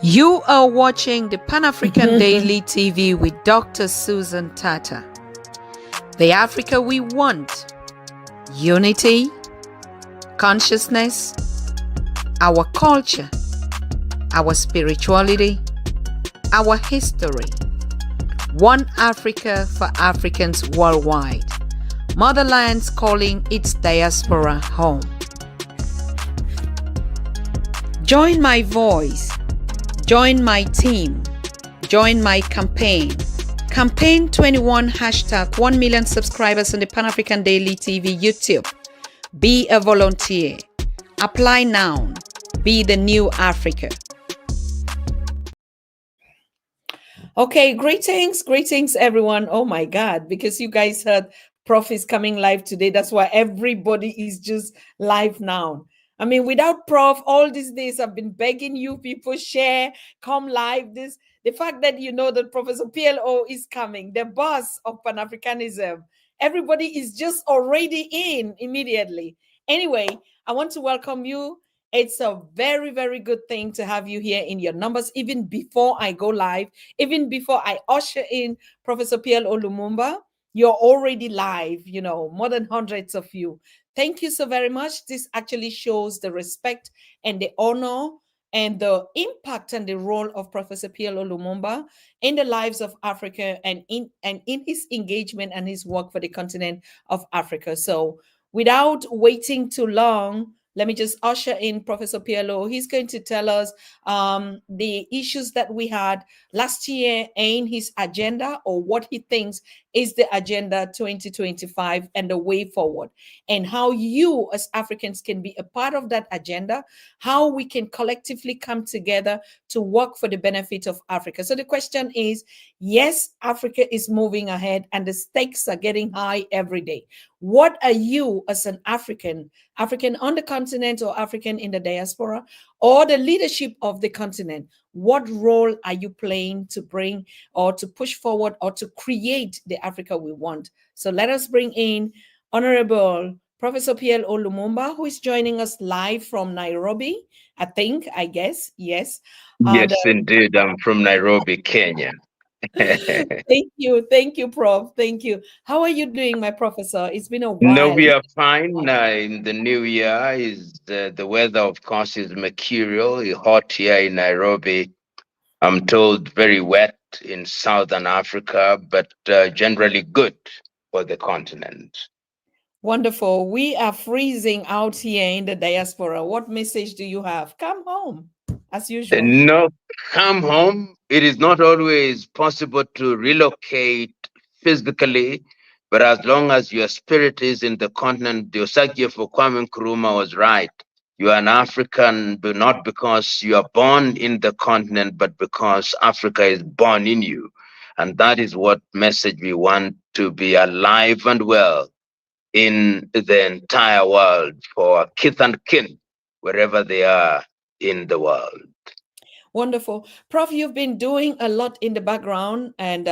You are watching the Pan-African Daily TV with Dr. Susan Tatah. The Africa we want. Unity, consciousness, our culture, our spirituality, our history. One Africa for Africans worldwide. Motherland's calling its diaspora home. Join my voice. Join my team. Join my campaign. Campaign 21 hashtag 1 million subscribers on the Pan-African Daily TV YouTube. Be a volunteer. Apply now. Be the new Africa. Okay, greetings everyone. Oh my God, because you guys heard Prof is coming live today. That's why everybody is just live now. I mean, without Prof, all these days I've been begging you people, share, come live. The fact that you know that Professor PLO is coming, the boss of Pan-Africanism, everybody is just already in immediately. Anyway, I want to welcome you. It's a very, very good thing to have you here in your numbers, even before I go live, even before I usher in Professor PLO Lumumba. You're already live, you know, more than hundreds of you. Thank you so very much. This actually shows the respect and the honor and the impact and the role of Professor PLO Lumumba in the lives of Africa and in his engagement and his work for the continent of Africa. So without waiting too long, let me just usher in Professor PLO. He's going to tell us the issues that we had last year in his agenda, or what he thinks is the agenda 2025 and the way forward, and how you as Africans can be a part of that agenda, how we can collectively come together to work for the benefit of Africa. So the question is, yes, Africa is moving ahead and the stakes are getting high every day. What are you as an African on the continent or African in the diaspora or the leadership of the continent? What role are you playing to bring or to push forward or to create the Africa we want? So let us bring in Honorable Professor PLO Lumumba, who is joining us live from Nairobi, I guess, yes. Yes, indeed. I'm from Nairobi, Kenya. Thank you, Prof. Thank you. How are you doing, my professor? It's been a while. No, we are fine. In the new year, is the weather, of course, is mercurial, hot here in Nairobi. I'm told very wet in Southern Africa, but generally good for the continent. Wonderful. We are freezing out here in the diaspora. What message do you have? Come home, as usual. No, come home. It is not always possible to relocate physically, but as long as your spirit is in the continent, the Osage for Kwame Nkrumah was right. You are an African, but not because you are born in the continent, but because Africa is born in you. And that is what message we want to be alive and well in the entire world for kith and kin, wherever they are in the world. Wonderful. Prof, you've been doing a lot in the background, and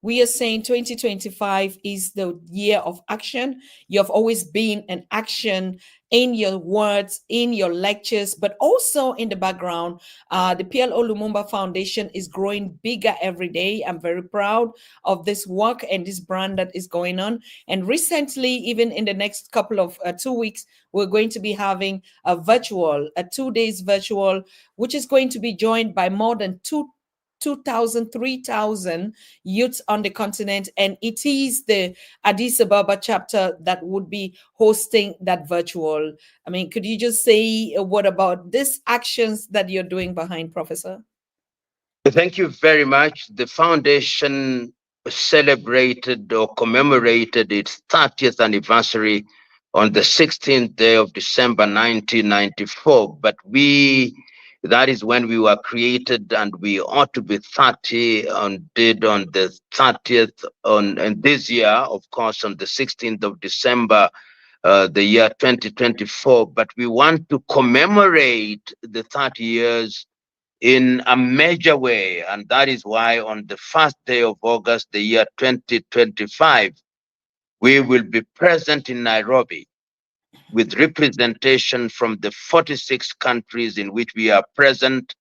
we are saying 2025 is the year of action. You've always been an action in your words, in your lectures, but also in the background. The PLO Lumumba Foundation is growing bigger every day. I'm very proud of this work and this brand that is going on. And recently, even in the next couple of 2 weeks, we're going to be having a 2 days virtual, which is going to be joined by more than 2,000, 3,000 youths on the continent. And it is the Addis Ababa chapter that would be hosting that virtual. I mean, could you just say what about these actions that you're doing behind, Professor? Thank you very much. The foundation celebrated or commemorated its 30th anniversary on the 16th day of December 1994. But that is when we were created, and we ought to be 30 on the 30th and this year, of course, on the 16th of December, the year 2024. But we want to commemorate the 30 years in a major way, and that is why on the first day of August, the year 2025, we will be present in Nairobi with representation from the 46 countries in which we are present,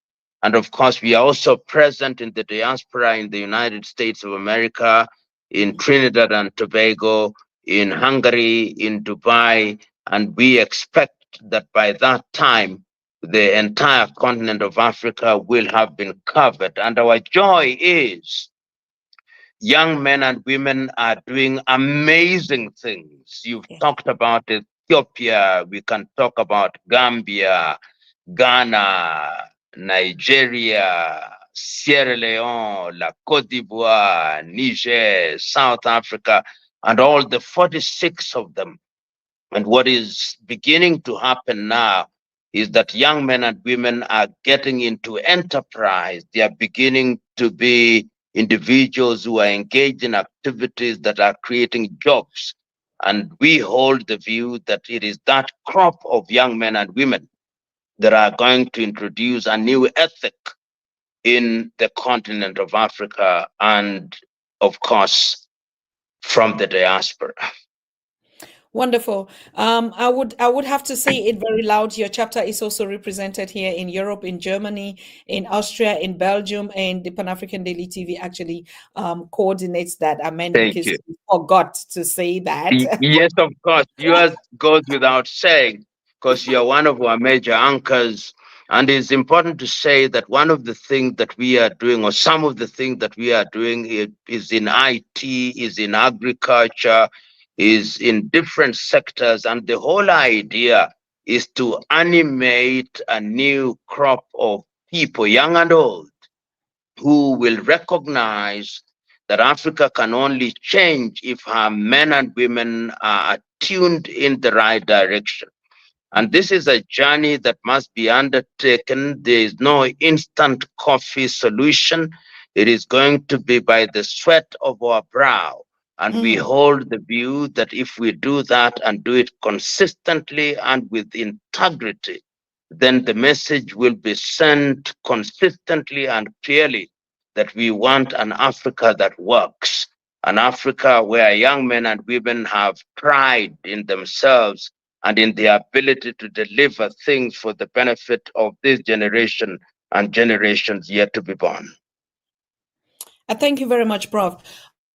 And of course, we are also present in the diaspora in the United States of America, in Trinidad and Tobago, in Hungary, in Dubai, and we expect that by that time, the entire continent of Africa will have been covered. And our joy is young men and women are doing amazing things. You've Yeah. talked about Ethiopia, we can talk about Gambia, Ghana, Nigeria, Sierra Leone, La Cote d'Ivoire, Niger, South Africa, and all the 46 of them. And what is beginning to happen now is that young men and women are getting into enterprise. They are beginning to be individuals who are engaged in activities that are creating jobs. And we hold the view that it is that crop of young men and women that are going to introduce a new ethic in the continent of Africa and, of course, from the diaspora. Wonderful. I would have to say it very loud. Your chapter is also represented here in Europe, in Germany, in Austria, in Belgium, and the Pan African Daily TV actually coordinates that. I meant Thank because you. we forgot to say that. Yes, of course. Yours goes without saying because you're one of our major anchors. And it's important to say that one of the things that we are doing, or some of the things that we are doing, is in IT, is in agriculture, is in different sectors. And the whole idea is to animate a new crop of people, young and old, who will recognize that Africa can only change if her men and women are attuned in the right direction. And this is a journey that must be undertaken. There is no instant coffee solution. It is going to be by the sweat of our brow. And we Mm. hold the view that if we do that and do it consistently and with integrity, then the message will be sent consistently and clearly that we want an Africa that works, an Africa where young men and women have pride in themselves and in their ability to deliver things for the benefit of this generation and generations yet to be born. Thank you very much, Prof.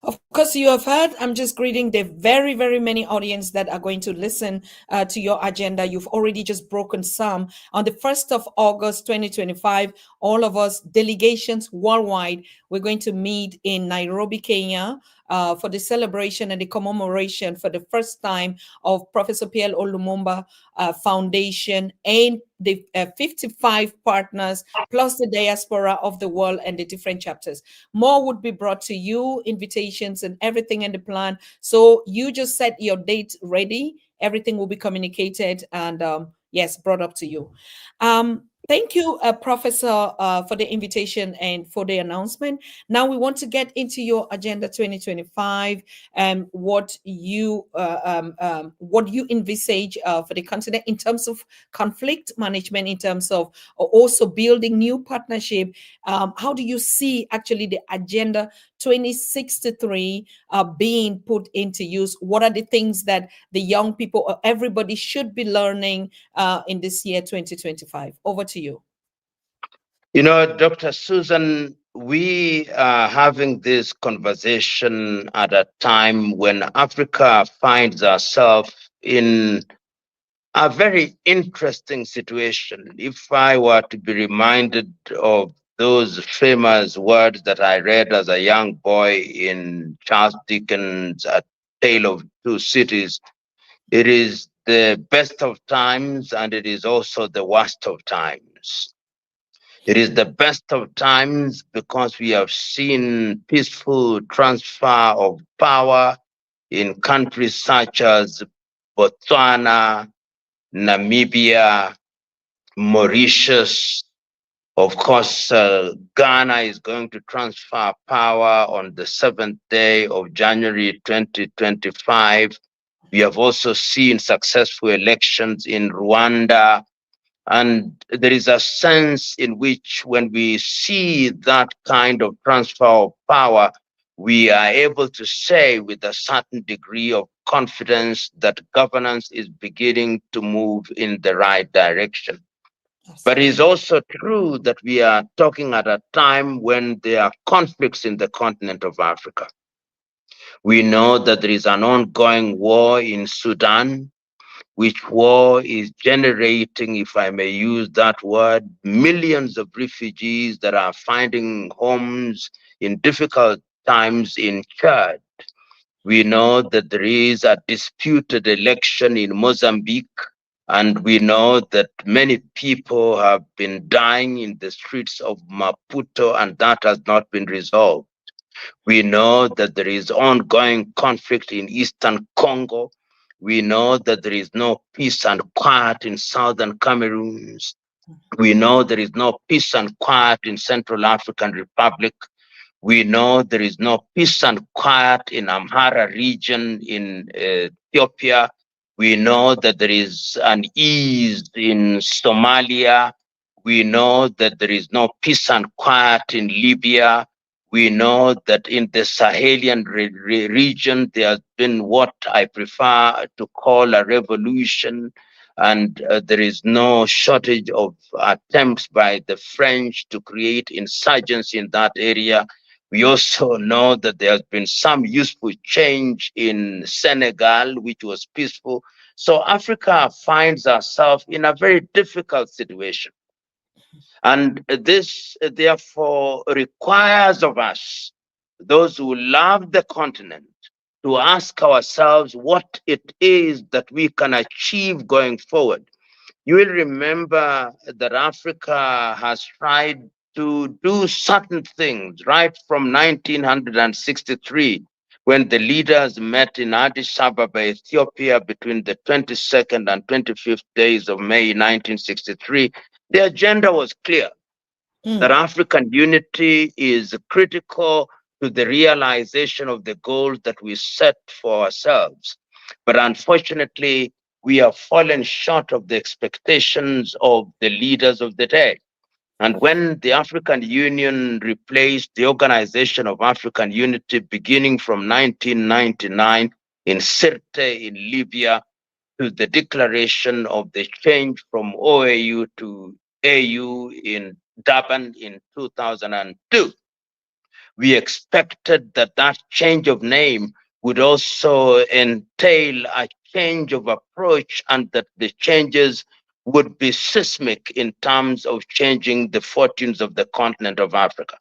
Of course, you have heard. I'm just greeting the very, very many audience that are going to listen to your agenda. You've already just broken some. On the 1st of August, 2025, all of us delegations worldwide, we're going to meet in Nairobi, Kenya, for the celebration and the commemoration for the first time of Professor PLO Lumumba Foundation and the 55 partners plus the diaspora of the world and the different chapters. More would be brought to you, invitations and everything in the plan. So you just set your date ready. Everything will be communicated and yes, brought up to you. Thank you, Professor, for the invitation and for the announcement. Now we want to get into your agenda 2025 and what you envisage for the continent in terms of conflict management, in terms of also building new partnership. How do you see actually the agenda 2063 being put into use? What are the things that the young people or everybody should be learning in this year 2025? Over to you. You know, Dr. Susan, we are having this conversation at a time when Africa finds herself in a very interesting situation. If I were to be reminded of those famous words that I read as a young boy in Charles Dickens' A Tale of Two Cities, it is the best of times and it is also the worst of times. It is the best of times because we have seen peaceful transfer of power in countries such as Botswana, Namibia, Mauritius. Of course, Ghana is going to transfer power on the 7th day of January 2025. We have also seen successful elections in Rwanda. And there is a sense in which when we see that kind of transfer of power, we are able to say with a certain degree of confidence that governance is beginning to move in the right direction. But it's also true that we are talking at a time when there are conflicts in the continent of Africa. We know that there is an ongoing war in Sudan, which war is generating, if I may use that word, millions of refugees that are finding homes in difficult times in Chad. We know that there is a disputed election in Mozambique, and we know that many people have been dying in the streets of Maputo, and that has not been resolved. We know that there is ongoing conflict in Eastern Congo. We know that there is no peace and quiet in Southern Cameroon. We know there is no peace and quiet in Central African Republic. We know there is no peace and quiet in Amhara region in Ethiopia. We know that there is an ease in Somalia. We know that there is no peace and quiet in Libya. We know that in the Sahelian region, there has been what I prefer to call a revolution, and there is no shortage of attempts by the French to create insurgency in that area. We also know that there has been some useful change in Senegal, which was peaceful. So Africa finds herself in a very difficult situation. And this, therefore, requires of us, those who love the continent, to ask ourselves what it is that we can achieve going forward. You will remember that Africa has tried to do certain things right from 1963, when the leaders met in Addis Ababa, Ethiopia, between the 22nd and 25th days of May 1963. The agenda was clear that African unity is critical to the realization of the goals that we set for ourselves. But unfortunately, we have fallen short of the expectations of the leaders of the day. And when the African Union replaced the Organization of African Unity beginning from 1999 in Sirte in Libya, to the declaration of the change from OAU to AU in Durban in 2002, we expected that that change of name would also entail a change of approach, and that the changes would be seismic in terms of changing the fortunes of the continent of Africa.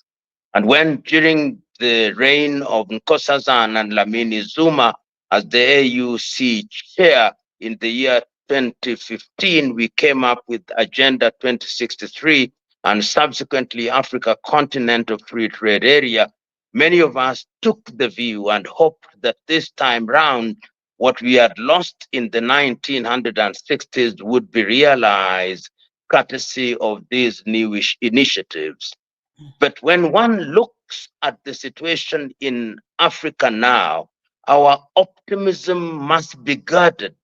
And when during the reign of Nkosazana and Lamini Zuma as the AUC chair in the year 2015, we came up with Agenda 2063 and subsequently Africa Continental Free Trade Area. Many of us took the view and hoped that this time round, what we had lost in the 1960s would be realized courtesy of these new initiatives. But when one looks at the situation in Africa now, our optimism must be guarded,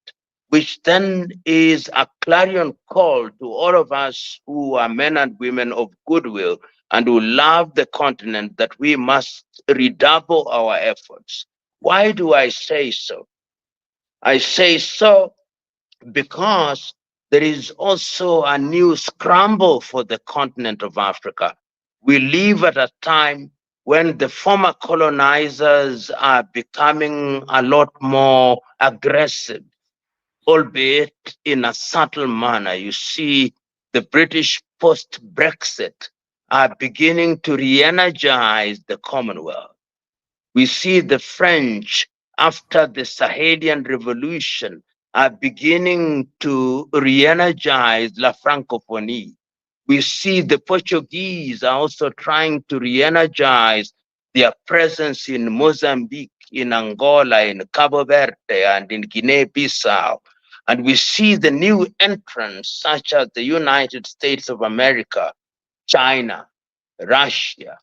which then is a clarion call to all of us who are men and women of goodwill and who love the continent, that we must redouble our efforts. Why do I say so? I say so because there is also a new scramble for the continent of Africa. We live at a time when the former colonizers are becoming a lot more aggressive, albeit in a subtle manner. You see, the British post-Brexit are beginning to re-energize the Commonwealth. We see the French, after the Sahelian revolution, are beginning to re-energize La Francophonie. We see the Portuguese are also trying to re-energize their presence in Mozambique, in Angola, in Cabo Verde, and in Guinea-Bissau. And we see the new entrants, such as the United States of America, China, Russia,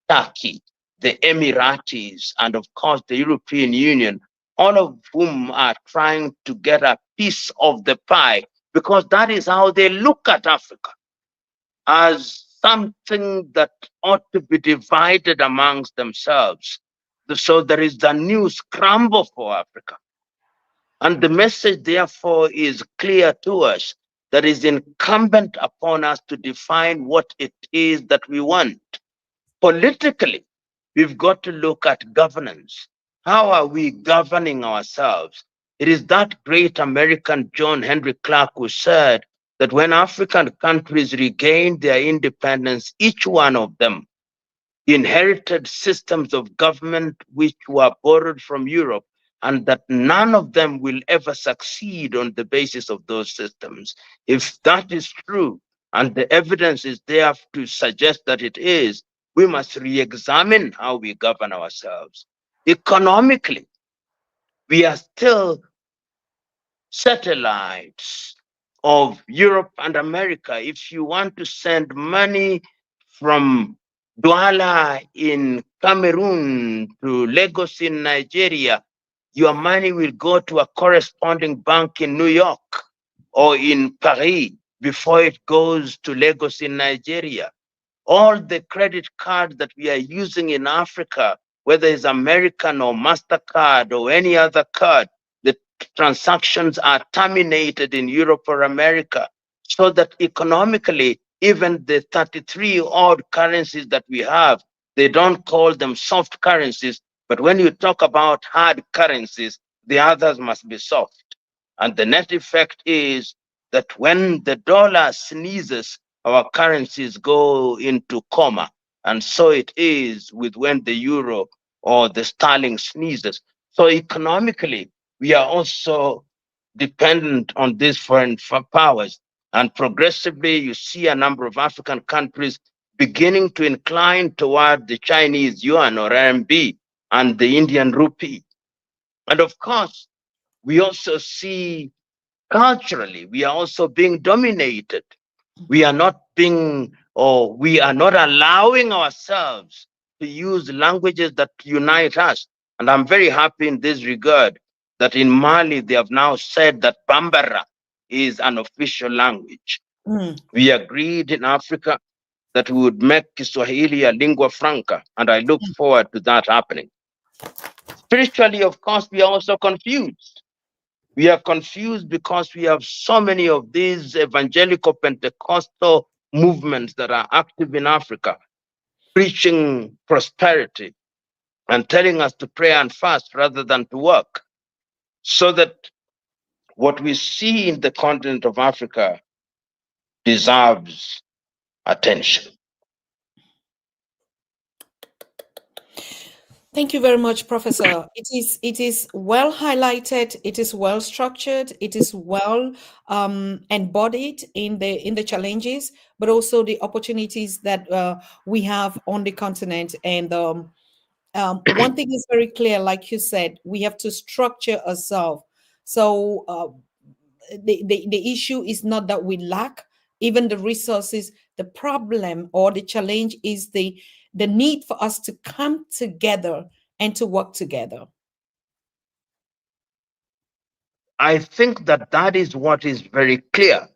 Turkey, the Emiratis, and of course the European Union, all of whom are trying to get a piece of the pie, because that is how they look at Africa, as something that ought to be divided amongst themselves. So there is a new scramble for Africa. And the message, therefore, is clear to us that is incumbent upon us to define what it is that we want. Politically, we've got to look at governance. How are we governing ourselves? It is that great American John Henry Clark who said that when African countries regained their independence, each one of them inherited systems of government which were borrowed from Europe, and that none of them will ever succeed on the basis of those systems. If that is true, and the evidence is there to suggest that it is, we must re examine how we govern ourselves. Economically, we are still satellites of Europe and America. If you want to send money from Douala in Cameroon to Lagos in Nigeria, your money will go to a corresponding bank in New York or in Paris before it goes to Lagos in Nigeria. All the credit cards that we are using in Africa, whether it's American or MasterCard or any other card, the transactions are terminated in Europe or America, so that economically, even the 33 odd currencies that we have, they don't call them soft currencies. But when you talk about hard currencies, the others must be soft. And the net effect is that when the dollar sneezes, our currencies go into coma. And so it is with when the euro or the sterling sneezes. So economically, we are also dependent on these foreign powers. And progressively, you see a number of African countries beginning to incline toward the Chinese yuan or RMB and the Indian rupee. And of course, we also see culturally, we are also being dominated. We are not being, or we are not allowing ourselves to use languages that unite us. And I'm very happy in this regard that in Mali, they have now said that Bambara is an official language. We agreed in Africa that we would make Kiswahili a lingua franca, and I look forward to that happening. Spiritually, of course, we are also confused. We are confused because we have so many of these evangelical Pentecostal movements that are active in Africa, preaching prosperity and telling us to pray and fast rather than to work. So that what we see in the continent of Africa deserves attention. Thank you very much, Professor. It is well highlighted. It is well structured. It is well embodied in the challenges, but also the opportunities that we have on the continent. And one thing is very clear, like you said, we have to structure ourselves. So the issue is not that we lack even the resources. The problem or the challenge is the need for us to come together and to work together. I think that that is what is very clear,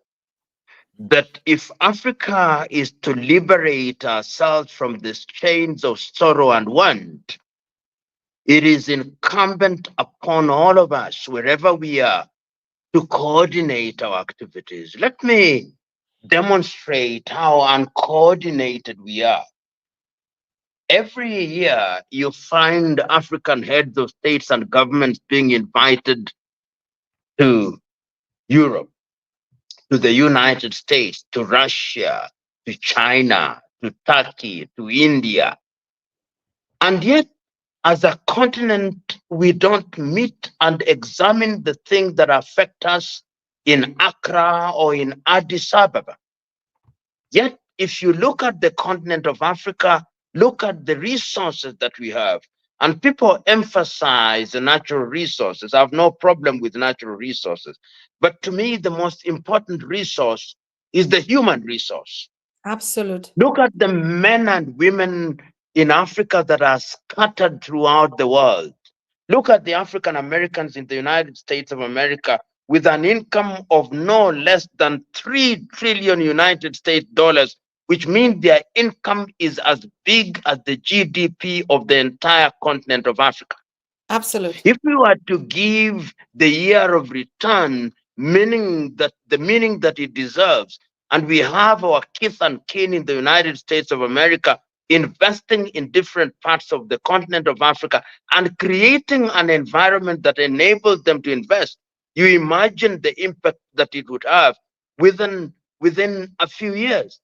that if Africa is to liberate ourselves from these chains of sorrow and want, it is incumbent upon all of us, wherever we are, to coordinate our activities. Let me demonstrate how uncoordinated we are. Every year, you find African heads of states and governments being invited to Europe, to the United States, to Russia, to China, to Turkey, to India. And yet, as a continent, we don't meet and examine the things that affect us in Accra or in Addis Ababa. Yet, if you look at the continent of Africa, look at the resources that we have. And people emphasize the natural resources. I have no problem with natural resources. But to me, the most important resource is the human resource. Absolute. Look at the men and women in Africa that are scattered throughout the world. Look at the African Americans in the United States of America with an income of no less than 3 trillion United States dollars, which means their income is as big as the GDP of the entire continent of Africa. Absolute. If we were to give the year of return meaning that it deserves. And we have our kith and kin in the United States of America investing in different parts of the continent of Africa and creating an environment that enables them to invest. You imagine the impact that it would have within a few years.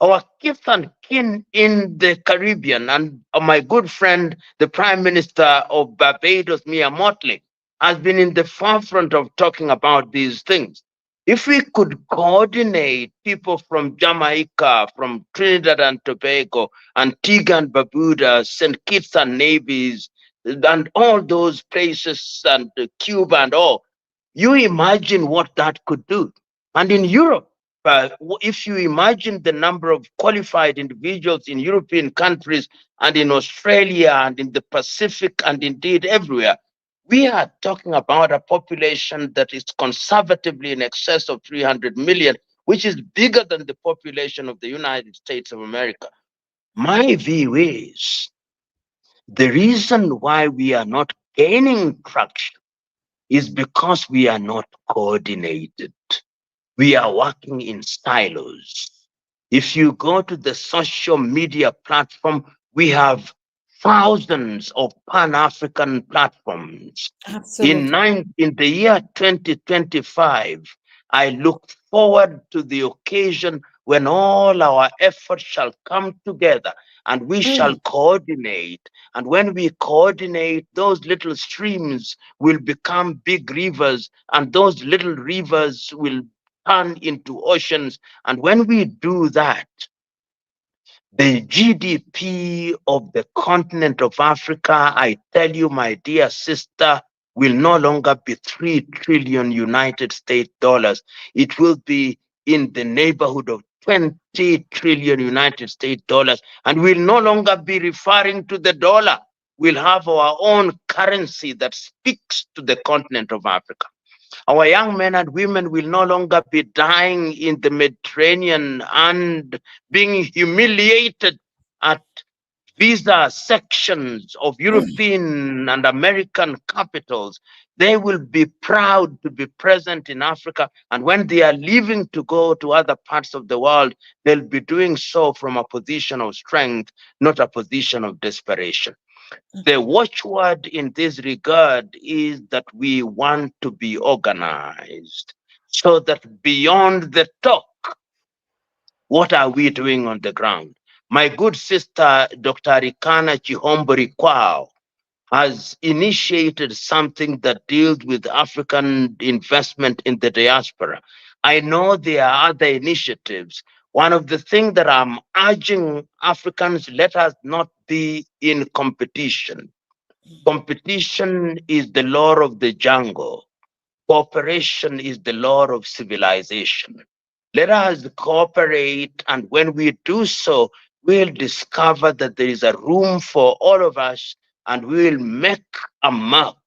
Our kith and kin in the Caribbean, and my good friend, the Prime Minister of Barbados, Mia Motley, has been in the forefront of talking about these things. If we could coordinate people from Jamaica, from Trinidad and Tobago, Antigua and Barbuda, St. Kitts and Nevis, and all those places, and Cuba and all, you imagine what that could do. And in Europe, if you imagine the number of qualified individuals in European countries and in Australia and in the Pacific and indeed everywhere, we are talking about a population that is conservatively in excess of 300 million, which is bigger than the population of the United States of America. My view is the reason why we are not gaining traction is because we are not coordinated. We are working in silos. If you go to the social media platform, we have thousands of Pan-African platforms. Absolutely. In the year 2025, I look forward to the occasion when all our efforts shall come together and we shall Mm, coordinate. And when we coordinate, those little streams will become big rivers, and those little rivers will turn into oceans. And when we do that, the GDP of the continent of Africa, I tell you, my dear sister, will no longer be 3 trillion United States dollars. It will be in the neighborhood of 20 trillion United States dollars. And we'll no longer be referring to the dollar. We'll have our own currency that speaks to the continent of Africa. Our young men and women will no longer be dying in the Mediterranean and being humiliated at visa sections of European and American capitals. They will be proud to be present in Africa. And when they are leaving to go to other parts of the world, they'll be doing so from a position of strength, not a position of desperation. The watchword in this regard is that we want to be organized so that beyond the talk, what are we doing on the ground? My good sister, Dr. Rikana Chihombori Kwao, has initiated something that deals with African investment in the diaspora. I know there are other initiatives. One of the things that I'm urging Africans, let us not be in competition. Competition is the law of the jungle. Cooperation is the law of civilization. Let us cooperate, and when we do so, we'll discover that there is a room for all of us, and we'll make a mark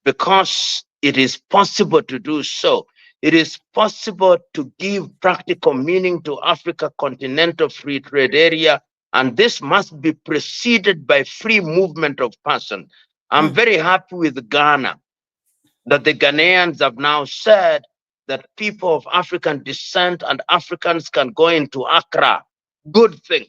because it is possible to do so. It is possible to give practical meaning to Africa Continental Free Trade Area, and this must be preceded by free movement of persons. I'm mm, very happy with Ghana that the Ghanaians have now said that people of African descent and Africans can go into Accra. Good thing.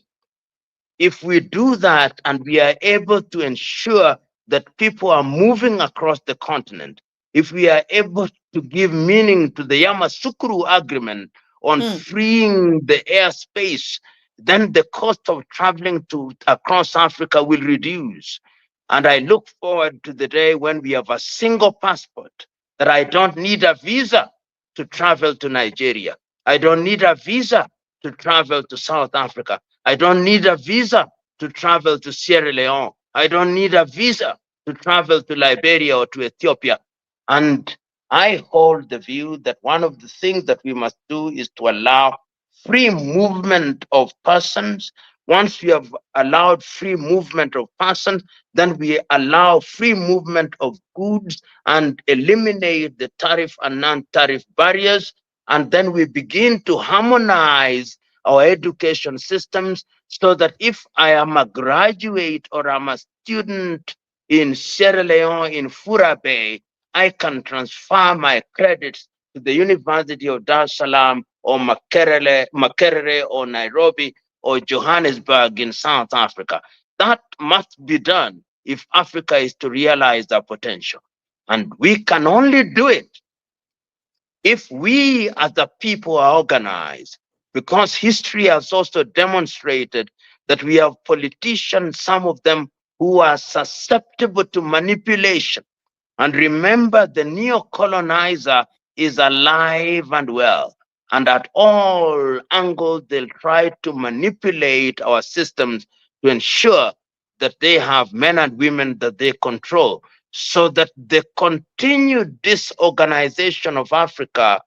If we do that and we are able to ensure that people are moving across the continent, if we are able to give meaning to the Yamasukuru agreement on mm. freeing the airspace, then the cost of traveling to across Africa will reduce. And I look forward to the day when we have a single passport, that I don't need a visa to travel to Nigeria. I don't need a visa to travel to South Africa. I don't need a visa to travel to Sierra Leone. I don't need a visa to travel to Liberia or to Ethiopia. And I hold the view that one of the things that we must do is to allow free movement of persons. Once we have allowed free movement of persons, then we allow free movement of goods and eliminate the tariff and non-tariff barriers. And then we begin to harmonize our education systems so that if I am a graduate or I'm a student in Sierra Leone, in Fura Bay, I can transfer my credits to the University of Dar es Salaam or Makerere or Nairobi or Johannesburg in South Africa. That must be done if Africa is to realize their potential. And we can only do it if we as a people are organized, because history has also demonstrated that we have politicians, some of them who are susceptible to manipulation. And remember, the neo-colonizer is alive and well. And at all angles, they'll try to manipulate our systems to ensure that they have men and women that they control, so that the continued disorganization of Africa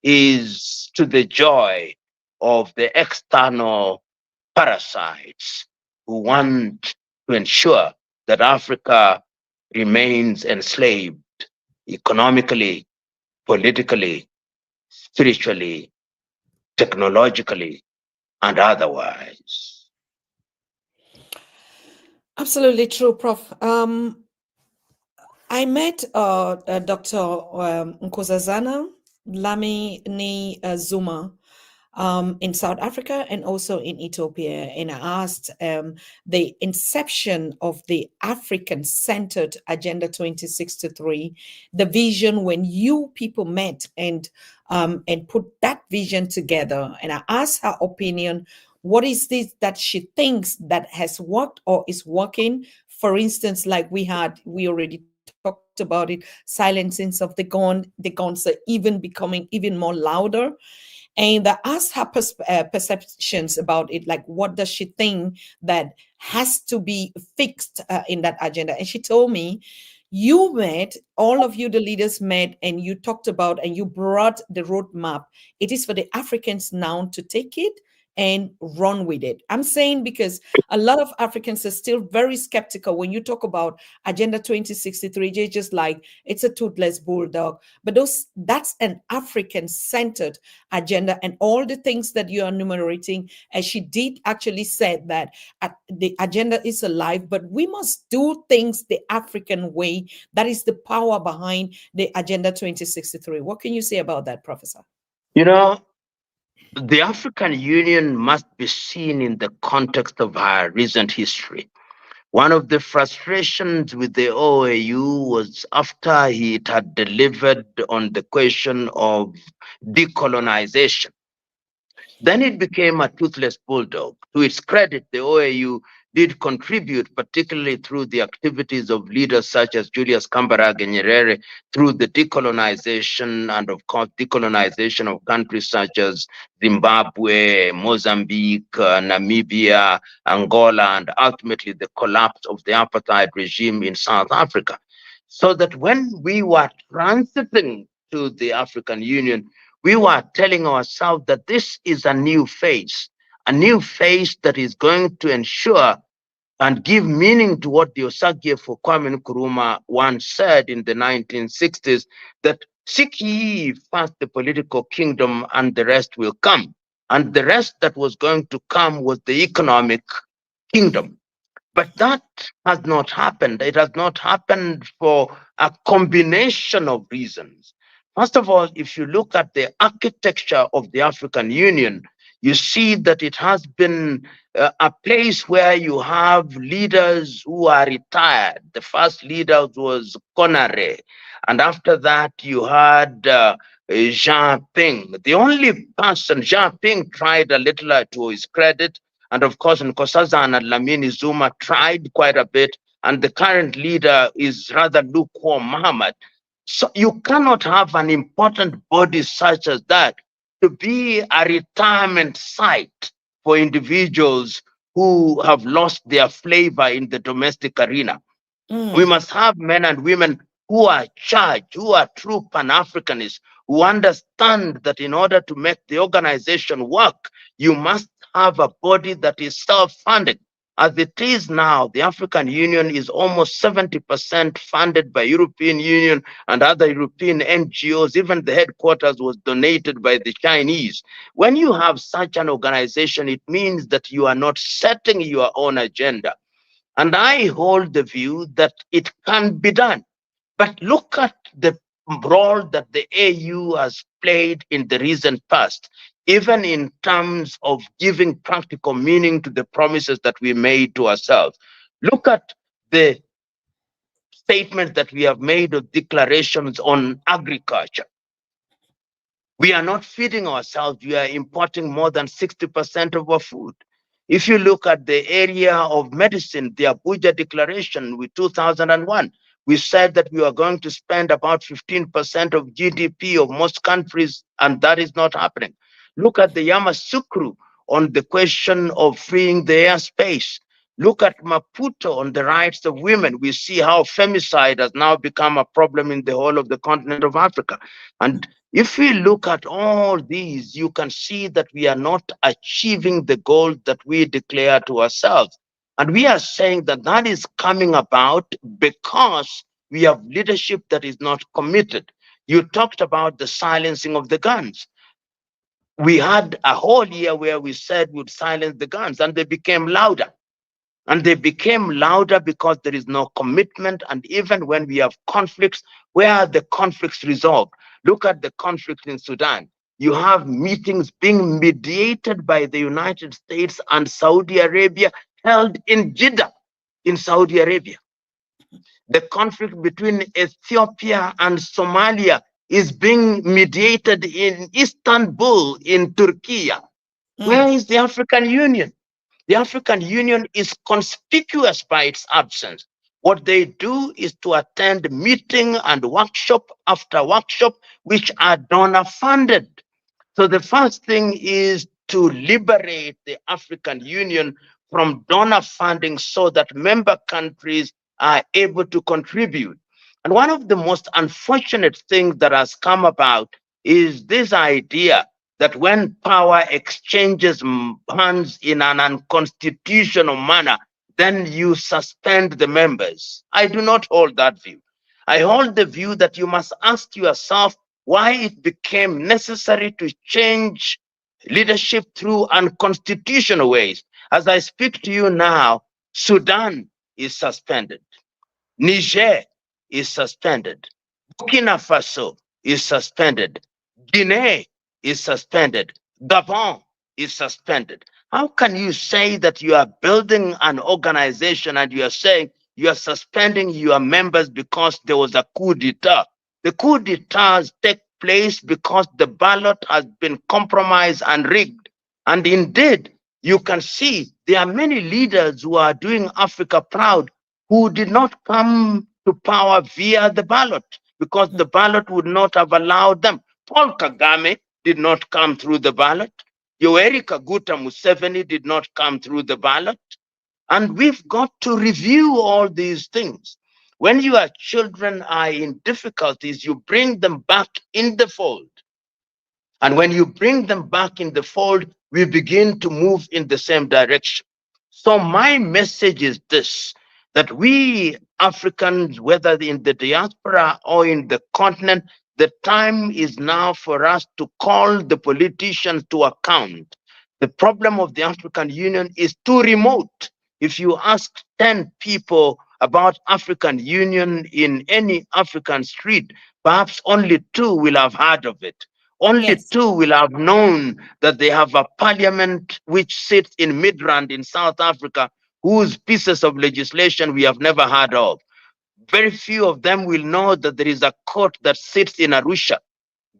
is to the joy of the external parasites who want to ensure that Africa remains enslaved economically, politically, spiritually, technologically, and otherwise. Absolutely true, Prof. I met Dr. Nkosazana Lamini Zuma in South Africa and also in Ethiopia. And I asked the inception of the African-centered Agenda 2063, the vision when you people met and put that vision together. And I asked her opinion. What is this that she thinks that has worked or is working? For instance, like we already talked about it, silencing of the guns are even becoming even more louder. And I asked her perceptions about it, like what does she think that has to be fixed in that agenda. And she told me, you met, all of you, the leaders met, and you talked about and you brought the roadmap. It is for the Africans now to take it and run with it. I'm saying because a lot of Africans are still very skeptical when you talk about Agenda 2063. They're just like, it's a toothless bulldog. But that's an African-centered agenda, and all the things that you are enumerating, as she did actually said that the agenda is alive, but we must do things the African way. That is the power behind the Agenda 2063. What can you say about that, Professor? You know, the African Union must be seen in the context of our recent history. One of the frustrations with the OAU was after it had delivered on the question of decolonization. Then it became a toothless bulldog. To its credit, the OAU did contribute, particularly through the activities of leaders such as Julius Kambarage Nyerere, through the decolonization and, of course, decolonization of countries such as Zimbabwe, Mozambique, Namibia, Angola, and ultimately the collapse of the apartheid regime in South Africa. So that when we were transiting to the African Union, we were telling ourselves that this is a new phase that is going to ensure and give meaning to what the Osagyefo Kwame Nkrumah once said in the 1960s, that seek ye first the political kingdom and the rest will come. And the rest that was going to come was the economic kingdom. But that has not happened. It has not happened for a combination of reasons. First of all, if you look at the architecture of the African Union, you see that it has been a place where you have leaders who are retired. The first leader was Conare, and after that you had Jean Ping. The only person, Jean Ping tried a little to his credit, and of course Nkosazana Lamini Zuma tried quite a bit, and the current leader is rather lukewarm, Muhammad. So you cannot have an important body such as that to be a retirement site for individuals who have lost their flavor in the domestic arena. We must have men and women who are charged, who are true Pan-Africanists, who understand that in order to make the organization work, you must have a body that is self-funded. As it is now, the African Union is almost 70% funded by European Union and other European NGOs. Even the headquarters was donated by the Chinese. When you have such an organization, it means that you are not setting your own agenda. And I hold the view that it can be done. But look at the role that the AU has played in the recent past, even in terms of giving practical meaning to the promises that we made to ourselves. Look at the statements that we have made of declarations on agriculture. We are not feeding ourselves, we are importing more than 60% of our food. If you look at the area of medicine, the Abuja Declaration with 2001, we said that we are going to spend about 15% of GDP of most countries, and that is not happening. Look at the Yamoussoukro on the question of freeing the airspace. Look at Maputo on the rights of women. We see how femicide has now become a problem in the whole of the continent of Africa. And if we look at all these, you can see that we are not achieving the goal that we declare to ourselves. And we are saying that that is coming about because we have leadership that is not committed. You talked about the silencing of the guns. We had a whole year where we said we'd silence the guns, and they became louder. And they became louder because there is no commitment. And even when we have conflicts, where are the conflicts resolved? Look at the conflict in Sudan. You have meetings being mediated by the United States and Saudi Arabia held in Jeddah, in Saudi Arabia. The conflict between Ethiopia and Somalia is being mediated in Istanbul, in Turkey. Where is the African Union? The African Union is conspicuous by its absence. What they do is to attend meeting and workshop after workshop, which are donor funded. So the first thing is to liberate the African Union from donor funding so that member countries are able to contribute. And one of the most unfortunate things that has come about is this idea that when power exchanges hands in an unconstitutional manner, then you suspend the members. I do not hold that view. I hold the view that you must ask yourself why it became necessary to change leadership through unconstitutional ways. As I speak to you now, Sudan is suspended. Niger is suspended. Burkina Faso is suspended. Guinea is suspended. Gabon is suspended. How can you say that you are building an organization and you are saying you are suspending your members because there was a coup d'etat? The coup d'etats take place because the ballot has been compromised and rigged. And indeed, you can see there are many leaders who are doing Africa proud who did not come to power via the ballot because the ballot would not have allowed them. Paul Kagame did not come through the ballot. Yoweri Kaguta Museveni did not come through the ballot. And we've got to review all these things. When your children are in difficulties, you bring them back in the fold. And when you bring them back in the fold, we begin to move in the same direction. So my message is this, that we Africans, whether in the diaspora or in the continent, the time is now for us to call the politicians to account. The problem of the African Union is too remote. If you ask 10 people about African Union in any African street, perhaps only 2 will have heard of it. Only 2 will have known that they have a parliament which sits in Midrand in South Africa, whose pieces of legislation we have never heard of. Very few of them will know that there is a court that sits in Arusha.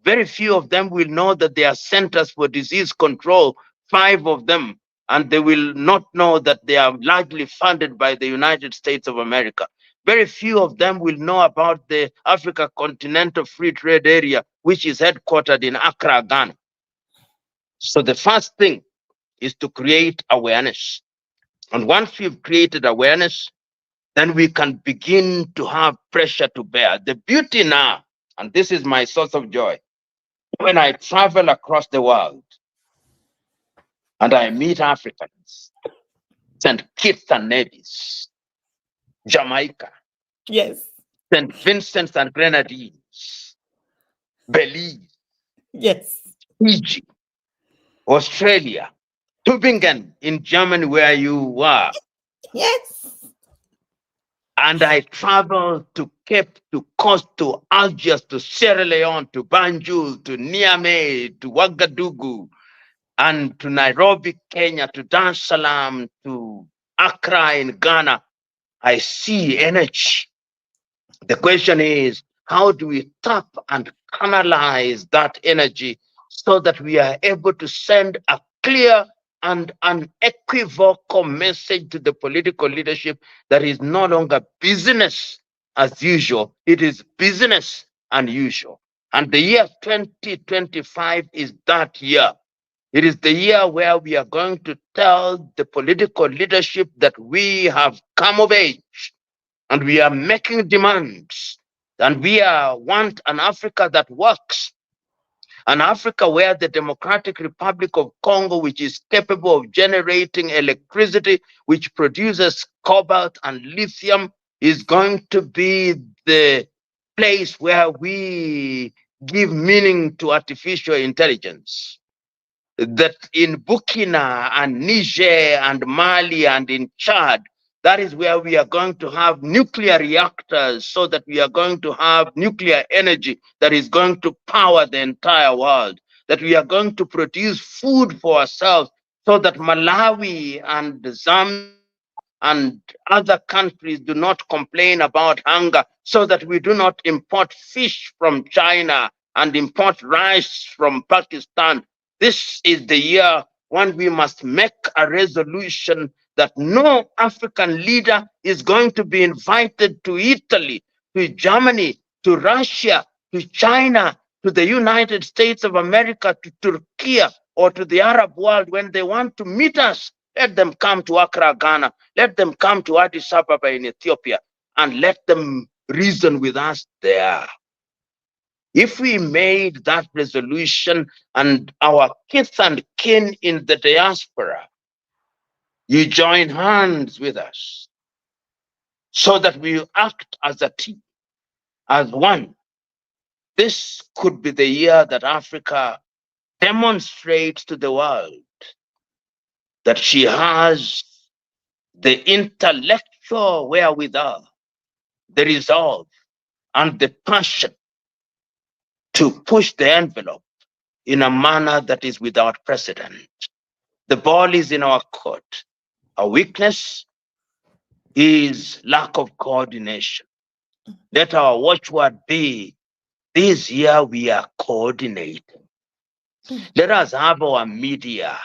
Very few of them will know that there are centers for disease control, 5 of them, and they will not know that they are largely funded by the United States of America. Very few of them will know about the Africa Continental Free Trade Area, which is headquartered in Accra, Ghana. So the first thing is to create awareness. And once we've created awareness, then we can begin to have pressure to bear. The beauty now, and this is my source of joy, when I travel across the world and I meet Africans, St. Kitts and Nevis, Jamaica, Yes. St. Vincent and Grenadines, Belize, Yes. Fiji, Australia, Tübingen in Germany, where you are, Yes. And I traveled to Cape, to Coast, to Algiers, to Sierra Leone, to Banjul, to Niamey, to Ouagadougou, and to Nairobi, Kenya, to Dar es Salaam, to Accra in Ghana. I see energy. The question is, how do we tap and canalize that energy so that we are able to send a clear and unequivocal message to the political leadership that is no longer business as usual, it is business unusual. And the year 2025 is that year. It is the year where we are going to tell the political leadership that we have come of age and we are making demands, and we want an Africa that works, an Africa where the Democratic Republic of Congo, which is capable of generating electricity, which produces cobalt and lithium, is going to be the place where we give meaning to artificial intelligence. That in Burkina and Niger and Mali and in Chad, that is where we are going to have nuclear reactors, so that we are going to have nuclear energy that is going to power the entire world, that we are going to produce food for ourselves, so that Malawi and Zambia and other countries do not complain about hunger, so that we do not import fish from China and import rice from Pakistan. This is the year when we must make a resolution that no African leader is going to be invited to Italy, to Germany, to Russia, to China, to the United States of America, to Turkey, or to the Arab world. When they want to meet us, let them come to Accra, Ghana. Let them come to Addis Ababa in Ethiopia, and let them reason with us there. If we made that resolution, and our kith and kin in the diaspora, you join hands with us so that we act as a team, as one, this could be the year that Africa demonstrates to the world that she has the intellectual wherewithal, the resolve, and the passion to push the envelope in a manner that is without precedent. The ball is in our court. Our weakness is lack of coordination. Let our watchword be, this year we are coordinating. Let us have our media,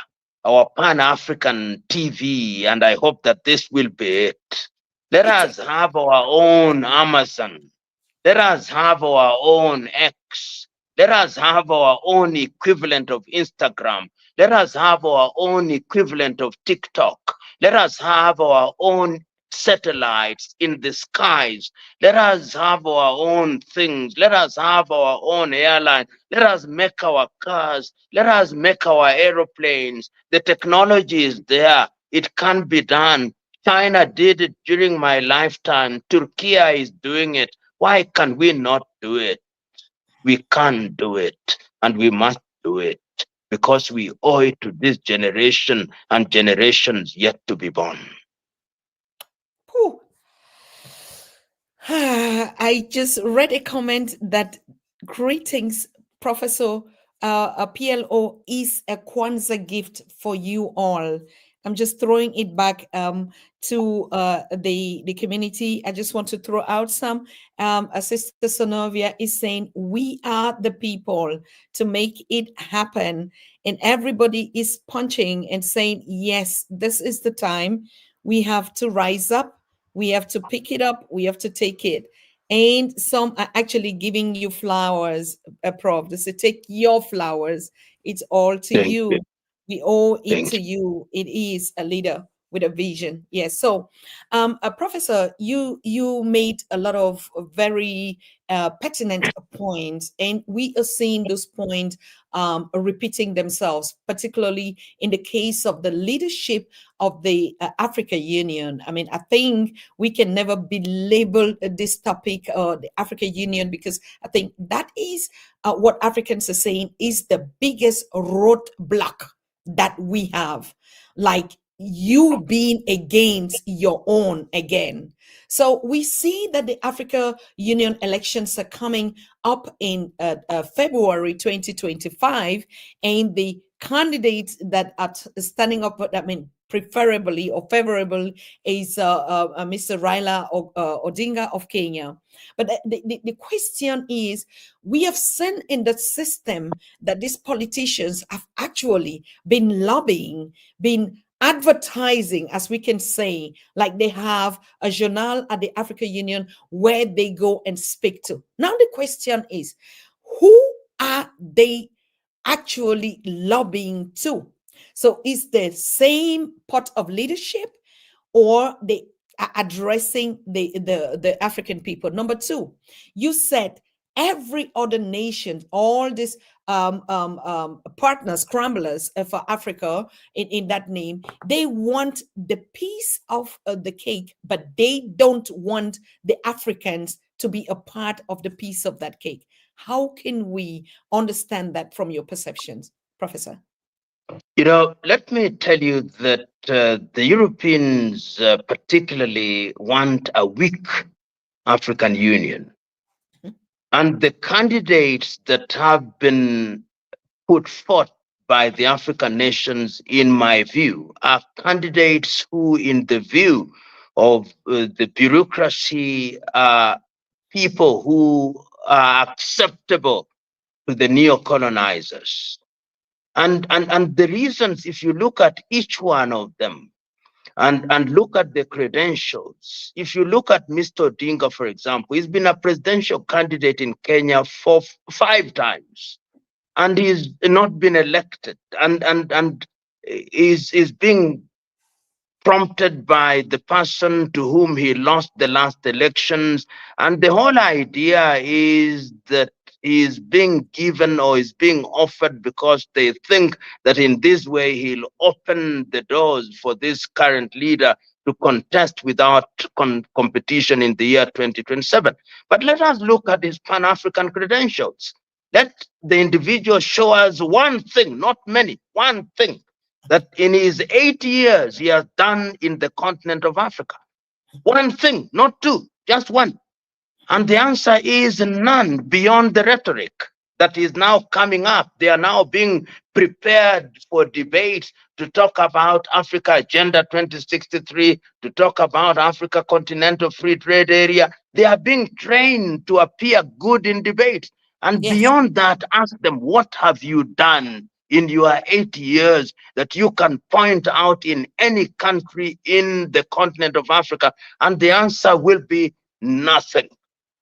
our Pan-African TV, and I hope that this will be it. Let us have our own Amazon. Let us have our own X. Let us have our own equivalent of Instagram. Let us have our own equivalent of TikTok. Let us have our own satellites in the skies. Let us have our own things. Let us have our own airline. Let us make our cars. Let us make our aeroplanes. The technology is there. It can be done. China did it during my lifetime. Turkey is doing it. Why can we not do it? We can do it, and we must do it, because we owe it to this generation and generations yet to be born. I just read a comment that greetings, Professor. PLO is a Kwanzaa gift for you all. I'm just throwing it back to the community. I just want to throw out some. Sister Sonovia is saying, we are the people to make it happen. And everybody is punching and saying, yes, this is the time. We have to rise up. We have to pick it up. We have to take it. And some are actually giving you flowers, Prof. They say, take your flowers. It's all to Thank you. you. We owe it Thank to you. It is a leader with a vision. Yes. So, Professor, you made a lot of very pertinent points, and we are seeing those points repeating themselves, particularly in the case of the leadership of the Africa Union. I mean, I think we can never belabel this topic, the Africa Union, because I think that is what Africans are saying is the biggest roadblock that we have. Like, you being against your own again. So we see that the Africa Union elections are coming up in February 2025, and the candidates that are standing up, I mean, preferably or favorable, is Mr. Raila Odinga of Kenya. But the question is, we have seen in the system that these politicians have actually been lobbying, been advertising, as we can say, like they have a journal at the Africa Union where they go and speak to. Now the question is, who are they actually lobbying to? So is the same pot of leadership, or they are addressing the African people? Number two, you said every other nation, all these partners, scramblers for Africa in that name, they want the piece of the cake, but they don't want the Africans to be a part of the piece of that cake. How can we understand that from your perceptions, Professor? Let me tell you that the Europeans particularly want a weak African Union. And the candidates that have been put forth by the African nations, in my view, are candidates who, in the view of the bureaucracy, are people who are acceptable to the neo-colonizers. And the reasons, if you look at each one of them and look at the credentials, if you look at Mr. Odinga, for example, he's been a presidential candidate in Kenya for 5 times, and he's not been elected, and is being prompted by the person to whom he lost the last elections. And the whole idea is that he is being given or is being offered because they think that in this way he'll open the doors for this current leader to contest without competition in the year 2027. But let us look at his Pan-African credentials. Let the individual show us one thing, not many, one thing that in his 8 years he has done in the continent of Africa. One thing, not two, just one. And the answer is none, beyond the rhetoric that is now coming up. They are now being prepared for debates to talk about Africa Agenda 2063, to talk about Africa Continental Free Trade Area. They are being trained to appear good in debates. And Yes. beyond that, ask them, what have you done in your 8 years that you can point out in any country in the continent of Africa? And the answer will be nothing.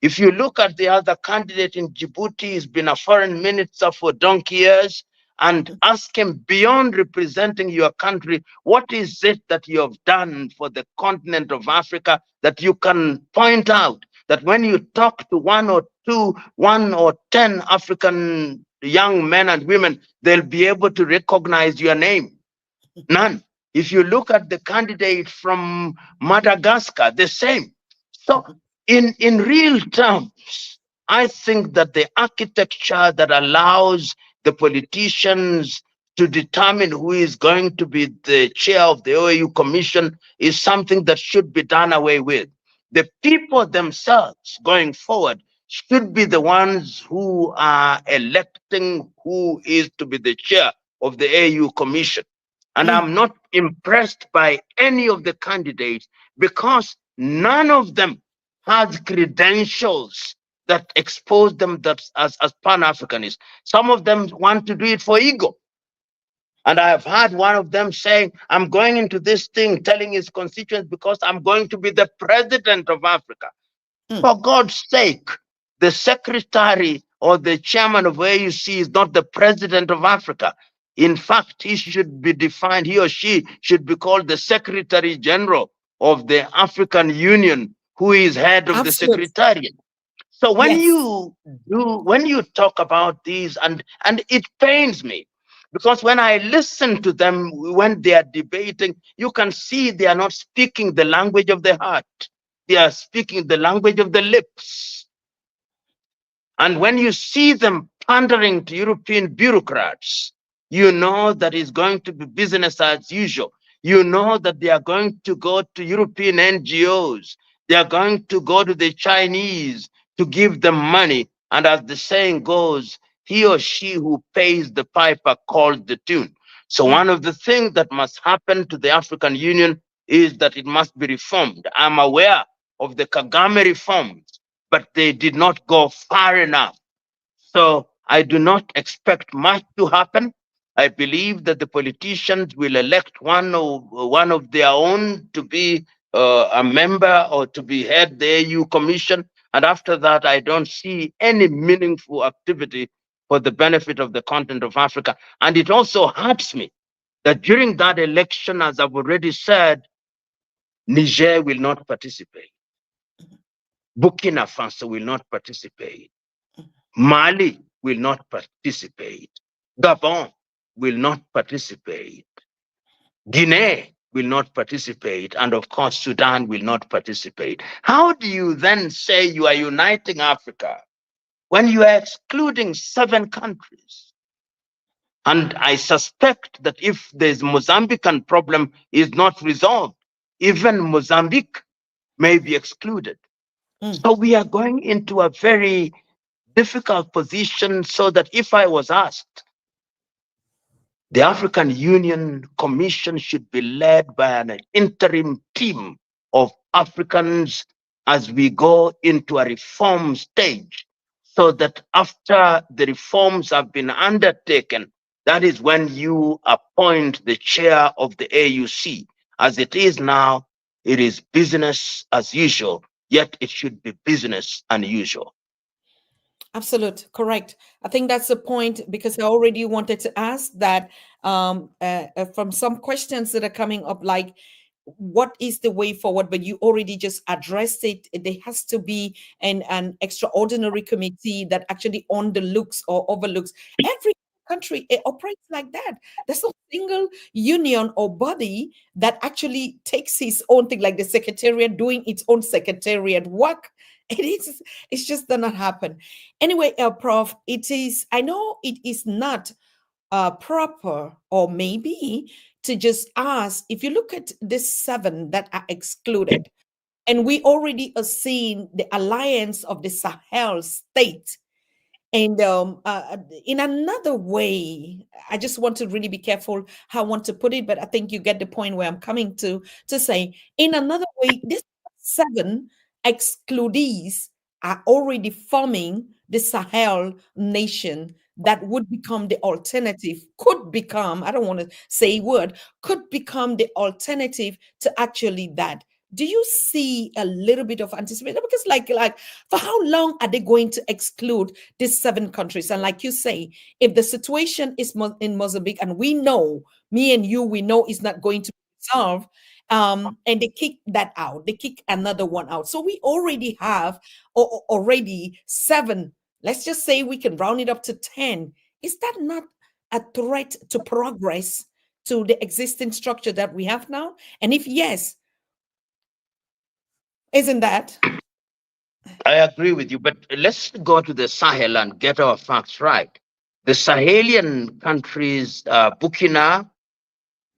If you look at the other candidate in Djibouti, he's been a foreign minister for donkey years, and ask him, beyond representing your country, what is it that you have done for the continent of Africa that you can point out, that when you talk to one or 10 African young men and women, they'll be able to recognize your name? None. If you look at the candidate from Madagascar, the same. So in real terms, I think that the architecture that allows the politicians to determine who is going to be the chair of the OAU Commission is something that should be done away with. The people themselves going forward should be the ones who are electing who is to be the chair of the AU Commission. And I'm not impressed by any of the candidates because none of them has credentials that expose them that as Pan-Africanists. Some of them want to do it for ego. And I have heard one of them saying, I'm going into this thing telling his constituents because I'm going to be the president of Africa. For God's sake, the secretary or the chairman of AUC is not the president of Africa. In fact, he should be defined, he or she should be called the Secretary General of the African Union, who is head of the Absolutely. Secretariat. So when Yes. you talk about these, and it pains me, because when I listen to them when they are debating, you can see they are not speaking the language of the heart. They are speaking the language of the lips. And when you see them pandering to European bureaucrats, you know that it's going to be business as usual. You know that they are going to go to European NGOs. They are going to go to the Chinese to give them money. And as the saying goes, he or she who pays the piper calls the tune. So one of the things that must happen to the African Union is that it must be reformed. I'm aware of the Kagame reforms, but they did not go far enough. So I do not expect much to happen. I believe that the politicians will elect one of their own to be a member or to be head the AU Commission, and after that, I don't see any meaningful activity for the benefit of the continent of Africa. And it also hurts me that during that election, as I've already said, Niger will not participate. Burkina Faso will not participate. Mali will not participate. Gabon will not participate. Guinea will not participate. And of course, Sudan will not participate. How do you then say you are uniting Africa when you are excluding 7 countries? And I suspect that if the Mozambican problem is not resolved, even Mozambique may be excluded. So we are going into a very difficult position, so that if I was asked, the African Union Commission should be led by an interim team of Africans as we go into a reform stage, so that after the reforms have been undertaken, that is when you appoint the chair of the AUC. As it is now, it is business as usual, yet it should be business unusual. Absolute, correct. I think that's the point, because I already wanted to ask that from some questions that are coming up, like what is the way forward? But you already just addressed it. There has to be an extraordinary committee that actually underlooks or overlooks every country. It operates like that. There's no single union or body that actually takes his own thing, like the secretariat doing its own secretariat work. It's just does not happen. Anyway, Prof, it is, I know it is not proper, or maybe to just ask, if you look at the 7 that are excluded, and we already are seeing the alliance of the Sahel state. And in another way, I just want to really be careful how I want to put it, but I think you get the point where I'm coming to say, in another way, this 7 excludees are already forming the Sahel nation that would become the alternative, could become, I don't want to say word, could become the alternative to actually that. Do you see a little bit of anticipation? Because like for how long are they going to exclude these 7 countries? And like you say, if the situation is in Mozambique, and we know, me and you, we know it's not going to be resolved, and they kick that out, they kick another one out. So we already have already 7. Let's just say we can round it up to 10. Is that not a threat to progress, to the existing structure that we have now? And if yes, isn't that? I agree with you, but let's go to the Sahel and get our facts right. The Sahelian countries, Burkina,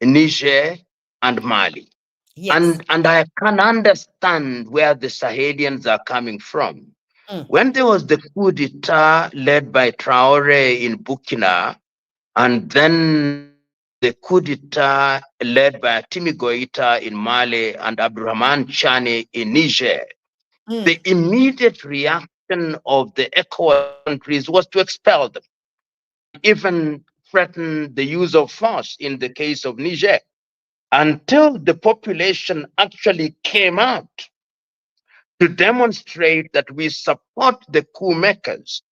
Niger, and Mali. Yes. And I can understand where the Sahelians are coming from. When there was the coup d'etat led by Traore in Burkina, and then the coup d'etat led by Timi Goita in Mali and Abdurrahman Chani in Niger, the immediate reaction of the ECOWAS countries was to expel them, and even threaten the use of force in the case of Niger, until the population actually came out to demonstrate that we support the coup makers,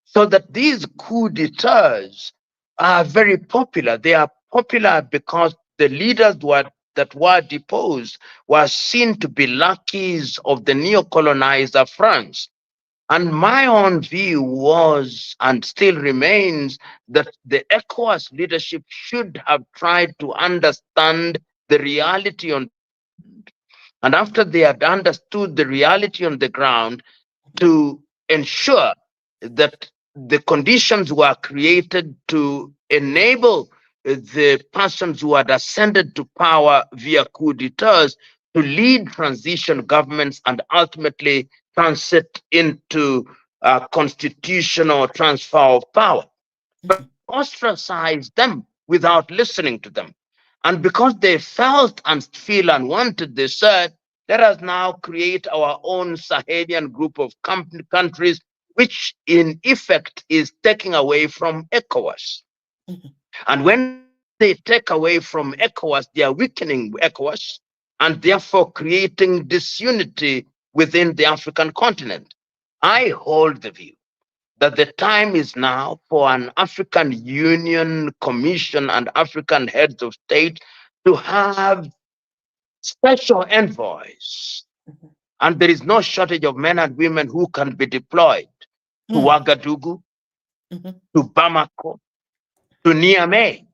so that these coup d'etats are very popular. They are popular because the leaders that were deposed were seen to be lackeys of the neo-colonizer France. And my own view was, and still remains, that the ECOWAS leadership should have tried to understand the reality on the ground. And after they had understood the reality on the ground, to ensure that the conditions were created to enable the persons who had ascended to power via coup d'etats to lead transition governments and ultimately transit into constitutional transfer of power. But ostracized them without listening to them. And because they felt and feel unwanted, they said, let us now create our own Sahelian group of countries, which in effect is taking away from ECOWAS. And when they take away from ECOWAS, they are weakening ECOWAS and therefore creating disunity within the African continent. I hold the view that the time is now for an African Union Commission and African heads of state to have special envoys. And there is no shortage of men and women who can be deployed to Ouagadougou, to Bamako, to Niamey,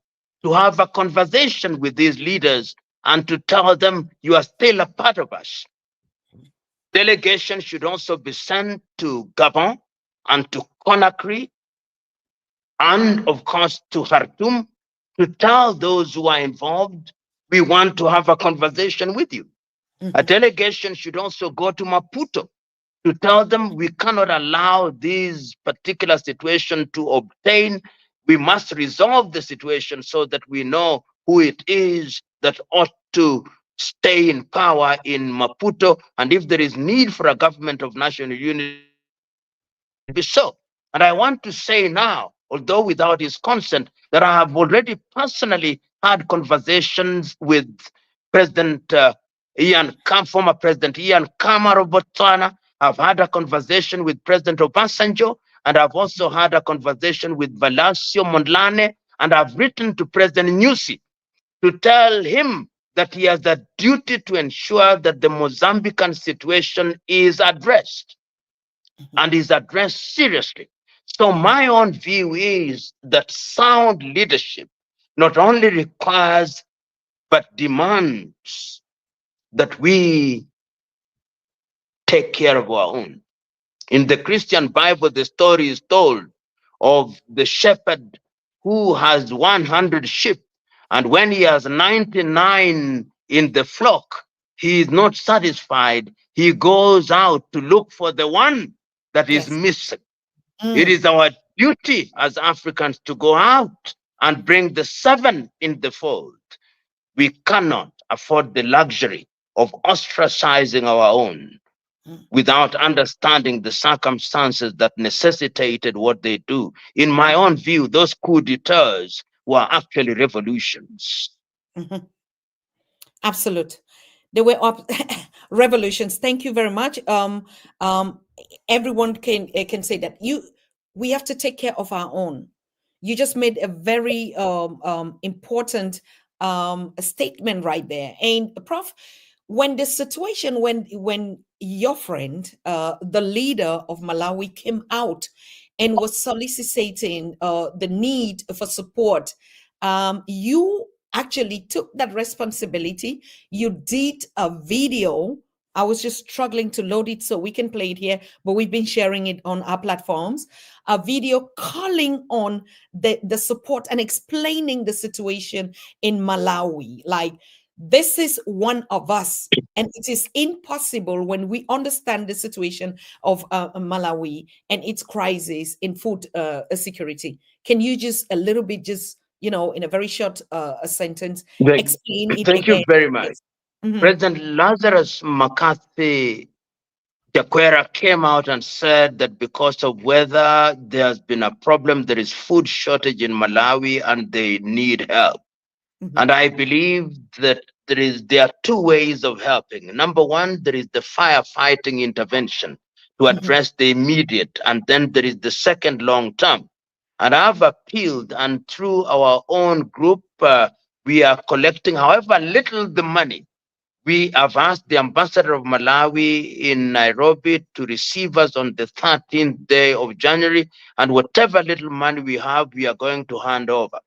to have a conversation with these leaders and to tell them you are still a part of us. Delegation should also be sent to Gabon and to Conakry and, of course, to Khartoum to tell those who are involved, we want to have a conversation with you. A delegation should also go to Maputo to tell them we cannot allow this particular situation to obtain. We must resolve the situation so that we know who it is that ought to stay in power in Maputo. And if there is need for a government of national unity, be so. And I want to say now, although without his consent, that I have already personally had conversations with President former President Ian Khama of Botswana. I've had a conversation with President Obasanjo, and I've also had a conversation with Velasco Mondlane, and I've written to President Nyusi to tell him that he has a duty to ensure that the Mozambican situation is addressed and is addressed seriously. So my own view is that sound leadership not only requires but demands that we take care of our own. In the Christian Bible, the story is told of the shepherd who has 100 sheep, and when he has 99 in the flock, he is not satisfied. He goes out to look for the one that is missing. It is our duty as Africans to go out and bring the 7 in the fold. We cannot afford the luxury of ostracizing our own without understanding the circumstances that necessitated what they do. In my own view, those coup d'etats were actually revolutions. Absolute. They were revolutions. Thank you very much. Everyone can say that we have to take care of our own. You just made a very important statement right there. And Prof, when the situation, when your friend, the leader of Malawi, came out and was soliciting the need for support, you actually took that responsibility. You did a video. I was just struggling to load it so we can play it here, but we've been sharing it on our platforms. A video calling on the support and explaining the situation in Malawi. Like, this is one of us, and it is impossible when we understand the situation of Malawi and its crisis in food security. Can you just a little bit, just in a very short sentence, explain it? Thank you very much. President Lazarus McCarthy Chakwera came out and said that because of weather, there's been a problem. There is food shortage in Malawi and they need help. And I believe that there are 2 ways of helping. Number one, there is the firefighting intervention to address the immediate, and then there is the second long term. And I've appealed, and through our own group, we are collecting however little the money. We have asked the ambassador of Malawi in Nairobi to receive us on the 13th day of January, and whatever little money we have, we are going to hand over.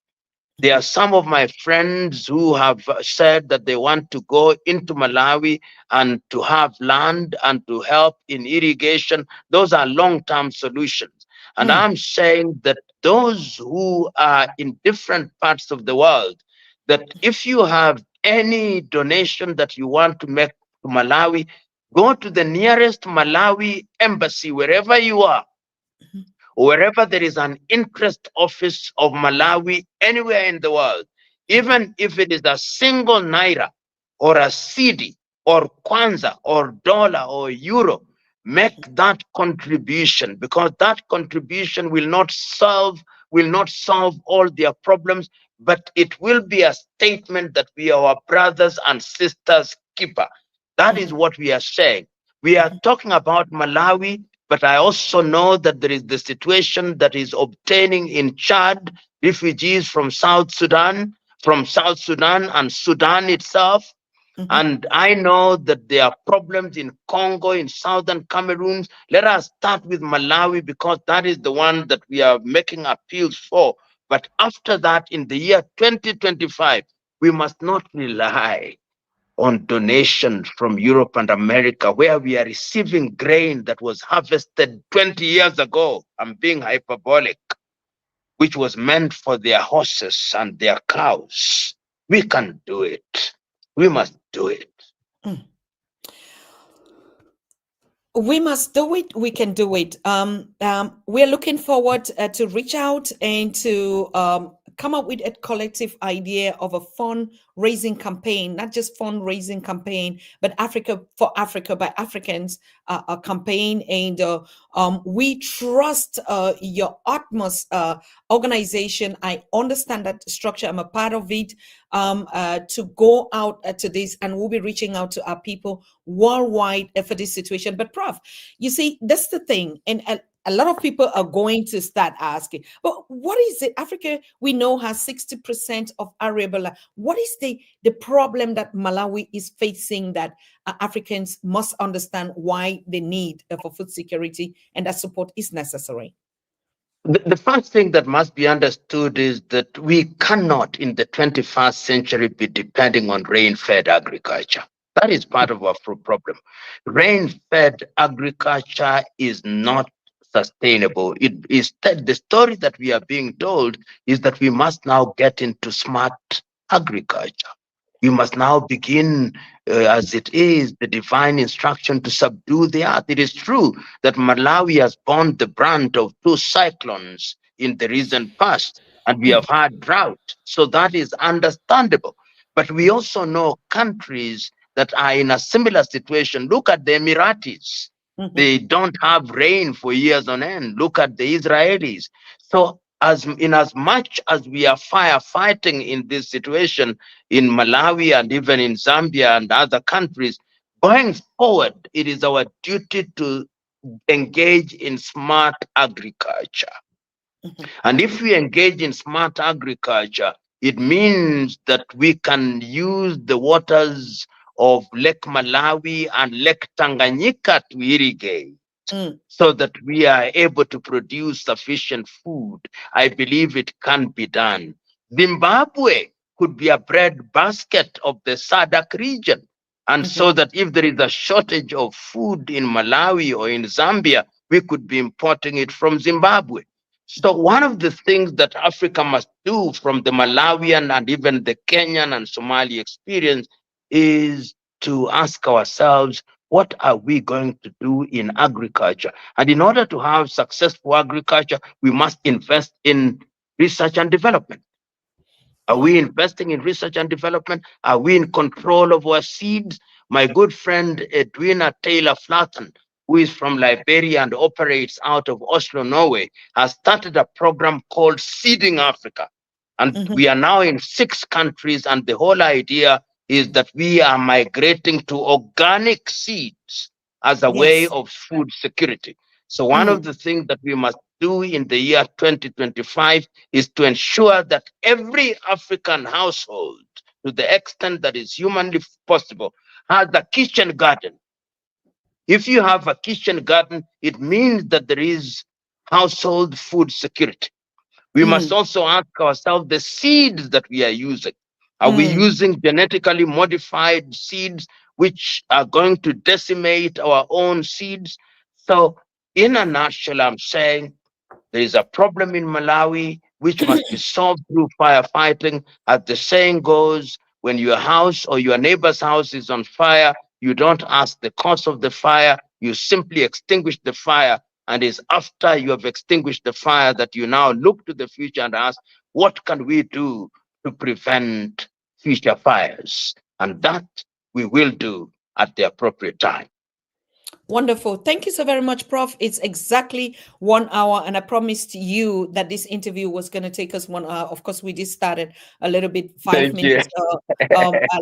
There are some of my friends who have said that they want to go into Malawi and to have land and to help in irrigation. Those are long-term solutions. And I'm saying that those who are in different parts of the world, that if you have any donation that you want to make to Malawi, go to the nearest Malawi embassy, wherever you are, wherever there is an interest office of Malawi anywhere in the world, even if it is a single naira or a cedi or kwanza or dollar or euro, make that contribution, because that contribution will not solve all their problems, but it will be a statement that we are our brothers and sisters keeper. That is what we are saying. We are talking about Malawi, but I also know that there is the situation that is obtaining in Chad, refugees from South Sudan and Sudan itself. And I know that there are problems in Congo, in southern Cameroon. Let us start with Malawi, because that is the one that we are making appeals for. But after that, in the year 2025, we must not rely on donations from Europe and America, where we are receiving grain that was harvested 20 years ago. I'm being hyperbolic, which was meant for their horses and their cows. We can do it. We must do it. We must do it. We can do it. We're looking forward to reach out and to come up with a collective idea of a fundraising campaign, not just fundraising campaign, but Africa for Africa by Africans, a campaign. And we trust your utmost organization. I understand that structure. I'm a part of it. To go out to this, and we'll be reaching out to our people worldwide for this situation. But Prof, you see, that's the thing, and a lot of people are going to start asking, but what is it? Africa, we know, has 60% of arable land. What is the problem that Malawi is facing that Africans must understand why they need for food security, and that support is necessary? The first thing that must be understood is that we cannot, in the 21st century, be depending on rain-fed agriculture. That is part of our problem. Rain-fed agriculture is not sustainable. It is the story that we are being told is that we must now get into smart agriculture. We must now begin, as it is, the divine instruction to subdue the earth. It is true that Malawi has borne the brunt of 2 cyclones in the recent past, and we have had drought. So that is understandable. But we also know countries that are in a similar situation. Look at the Emiratis. They don't have rain for years on end. Look at the Israelis. So as much as we are firefighting in this situation in Malawi and even in Zambia and other countries, going forward, it is our duty to engage in smart agriculture. And if we engage in smart agriculture, it means that we can use the waters of Lake Malawi and Lake Tanganyika to irrigate, so that we are able to produce sufficient food. I believe it can be done. Zimbabwe could be a bread basket of the SADC region. And so that if there is a shortage of food in Malawi or in Zambia, we could be importing it from Zimbabwe. So one of the things that Africa must do, from the Malawian and even the Kenyan and Somali experience, is to ask ourselves, what are we going to do in agriculture? And in order to have successful agriculture, we must invest in research and development. Are we investing in research and development? Are we in control of our seeds? My good friend Edwina Taylor Flatten, who is from Liberia and operates out of Oslo, Norway, has started a program called Seeding Africa. And we are now in 6 countries, and the whole idea is that we are migrating to organic seeds as a way of food security. So one of the things that we must do in the year 2025 is to ensure that every African household, to the extent that is humanly possible, has a kitchen garden. If you have a kitchen garden, it means that there is household food security. We must also ask ourselves the seeds that we are using. Are we using genetically modified seeds which are going to decimate our own seeds? So in a nutshell, I'm saying There is a problem in Malawi which must be solved through firefighting. As the saying goes, when your house or your neighbor's house is on fire, you don't ask the cause of the fire, you simply extinguish the fire. And it's after you have extinguished the fire that you now look to the future and ask, what can we do to prevent future fires? And that we will do at the appropriate time. Wonderful. Thank you so very much, Prof. It's exactly 1 hour, and I promised you that this interview was going to take us 1 hour. Of course, we just started a little bit five Thank you. minutes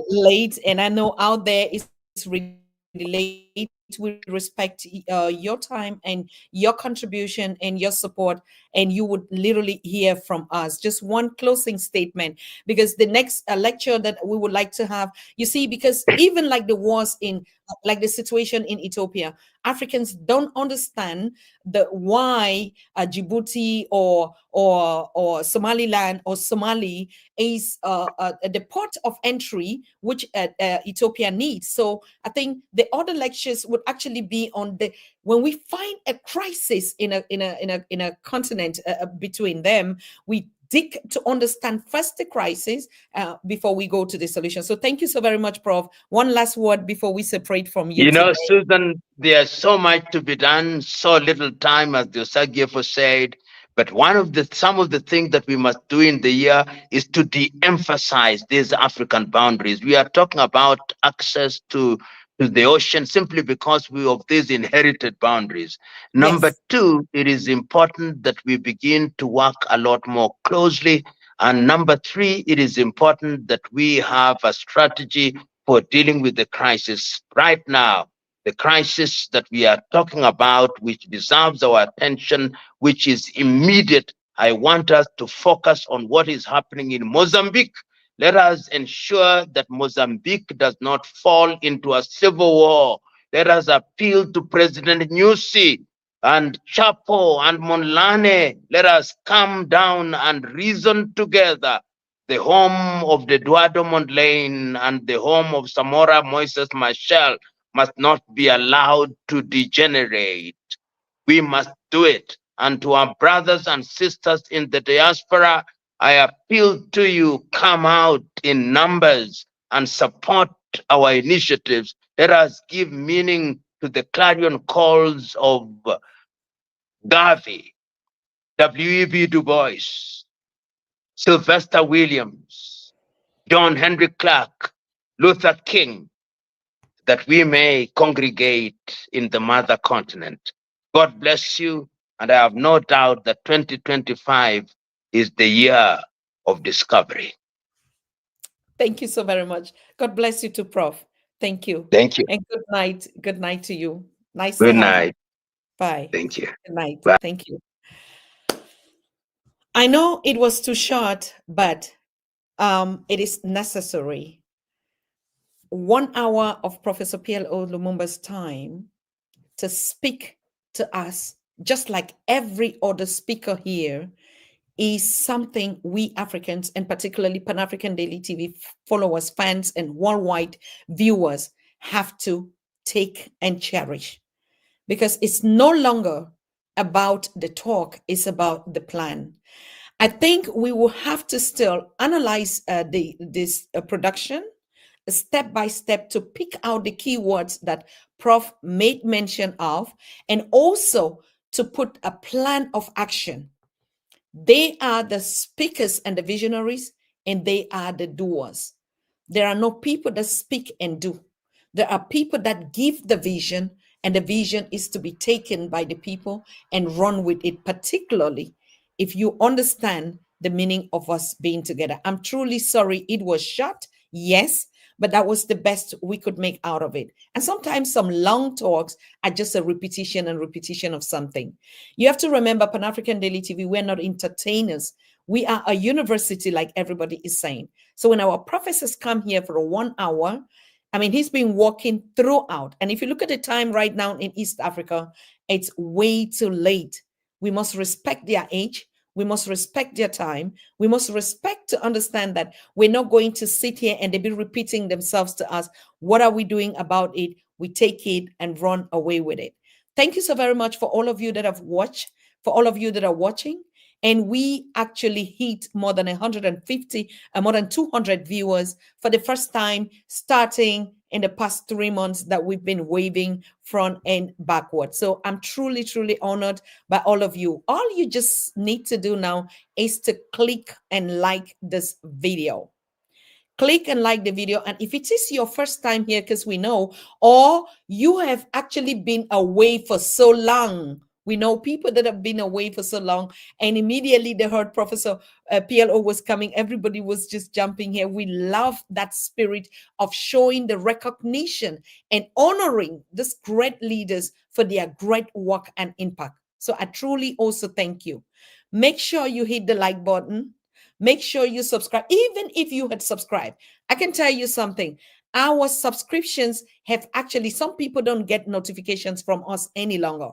late, and I know out there is really late. We respect your time and your contribution and your support, and you would literally hear from us. Just one closing statement, because the next lecture that we would like to have, you see, because even like the wars in like the situation in Ethiopia, Africans don't understand the why Djibouti or Somaliland or Somali is the port of entry which Ethiopia needs. So I think the other lectures would actually be on the when we find a crisis in a continent between them, we dig to understand first the crisis before we go to the solution. So thank you so very much, Prof. One last word before we separate from you You know, today. Susan, there's so much to be done, so little time, as the Osagyefo said. But some of the things that we must do in the year is to de-emphasize these African boundaries. We are talking about access to the ocean simply because we of these inherited boundaries. Number Yes. two, it is important that we begin to work a lot more closely. And number three, it is important that we have a strategy for dealing with the crisis right now. The crisis that we are talking about, which deserves our attention, which is immediate. I want us to focus on what is happening in Mozambique. Let us ensure that Mozambique does not fall into a civil war. Let us appeal to President Nyusi and Chapo and Monlane. Let us come down and reason together. The home of the Eduardo Mondlane and the home of Samora Moises Machel must not be allowed to degenerate. We must do it. And to our brothers and sisters in the diaspora, I appeal to you, come out in numbers and support our initiatives. Let us give meaning to the clarion calls of Garvey, W.E.B. Du Bois, Sylvester Williams, John Henry Clark, Luther King, that we may congregate in the mother continent. God bless you, and I have no doubt that 2025 is the year of discovery. Thank you so very much. God bless you too, Prof. Thank you. Thank you. And good night. Good night to you. Nice to Good have you. night. Bye. Thank you. Good night. Bye. Thank you. I know it was too short, but it is necessary. 1 hour of Professor PLO Lumumba's time to speak to us, just like every other speaker here, is something we Africans, and particularly Pan African Daily TV followers, fans, and worldwide viewers have to take and cherish, because it's no longer about the talk, it's about the plan. I think we will have to still analyze this production step by step to pick out the keywords that Prof made mention of, and also to put a plan of action. They are the speakers and the visionaries, and they are the doers. There are no people that speak and do. There are people that give the vision, and the vision is to be taken by the people and run with it, particularly if you understand the meaning of us being together. I'm truly sorry it was short, yes, but that was the best we could make out of it. And sometimes some long talks are just a repetition and repetition of something. You have to remember, Pan African Daily TV, we're not entertainers. We are a university, like everybody is saying. So when our professors come here for 1 hour, I mean, he's been walking throughout. And if you look at the time right now in East Africa, it's way too late. We must respect their age. We must respect their time. We must respect to understand that we're not going to sit here and they be repeating themselves to us. What are we doing about it? We take it and run away with it. Thank you so very much for all of you that have watched, for all of you that are watching. And we actually hit more than 150, more than 200 viewers for the first time, starting in the past 3 months that we've been waving front and backward. So I'm truly, truly honored by all of you. All you just need to do now is to click and like this video. Click and like the video. And if it is your first time here, because we know, or you have actually been away for so long, we know people that have been away for so long, and immediately they heard Professor PLO was coming. Everybody was just jumping here. We love that spirit of showing the recognition and honoring these great leaders for their great work and impact. So I truly also thank you. Make sure you hit the like button. Make sure you subscribe. Even if you had subscribed, I can tell you something. Our subscriptions have actually, some people don't get notifications from us any longer.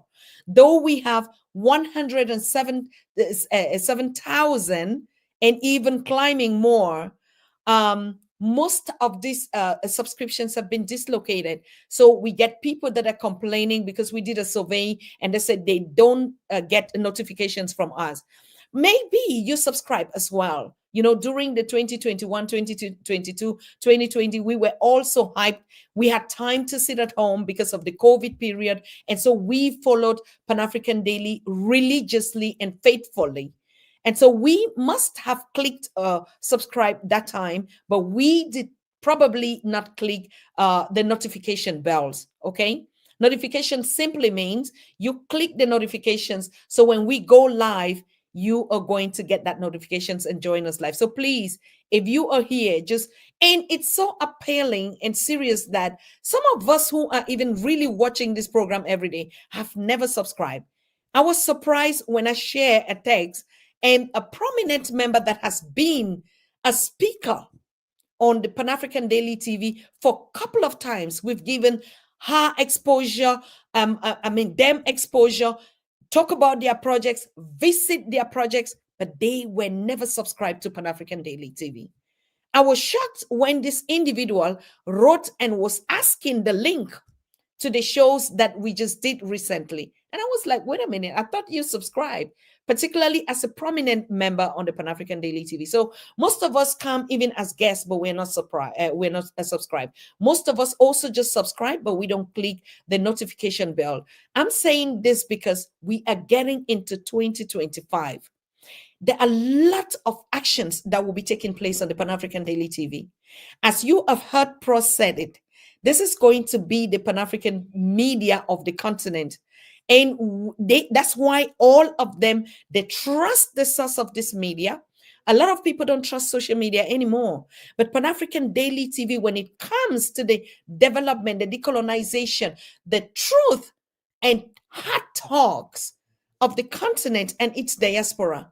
Though we have 107,000 and even climbing more, most of these subscriptions have been dislocated. So we get people that are complaining because we did a survey and they said they don't get notifications from us. Maybe you subscribe as well. You know, during the 2021, 2022, 2020, we were also hyped. We had time to sit at home because of the COVID period. And so we followed Pan-African Daily religiously and faithfully. And so we must have clicked subscribe that time, but we did probably not click the notification bells, okay? Notification simply means you click the notifications. So when we go live, you are going to get that notifications and join us live. So please, if you are here, and it's so appealing and serious that some of us who are even really watching this program every day have never subscribed. I was surprised when I share a text and a prominent member that has been a speaker on the Pan-African Daily TV for a couple of times. We've given her exposure, them exposure, talk about their projects, visit their projects, but they were never subscribed to Pan-African Daily TV. I was shocked when this individual wrote and was asking the link to the shows that we just did recently. And I was like, wait a minute, I thought you subscribed, particularly as a prominent member on the Pan-African Daily TV. So most of us come even as guests, but we're not subscribed. Most of us also just subscribe, but we don't click the notification bell. I'm saying this because we are getting into 2025. There are a lot of actions that will be taking place on the Pan-African Daily TV. As you have heard Prof said it, this is going to be the Pan-African media of the continent. And that's why all of them, they trust the source of this media. A lot of people don't trust social media anymore. But Pan-African Daily TV, when it comes to the development, the decolonization, the truth and hard talks of the continent and its diaspora,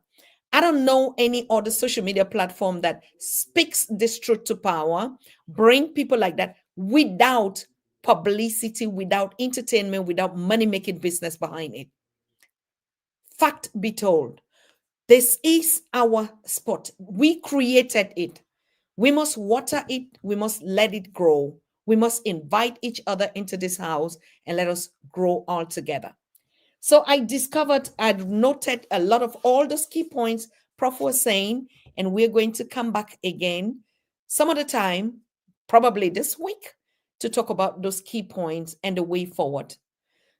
I don't know any other social media platform that speaks this truth to power, bring people like that without publicity, without entertainment, without money-making business behind it. Fact be told, this is our spot. We created it. We must water it. We must let it grow. We must invite each other into this house and let us grow all together. So I noted a lot of all those key points Prof was saying, and we're going to come back again some other time, probably this week, to talk about those key points and the way forward.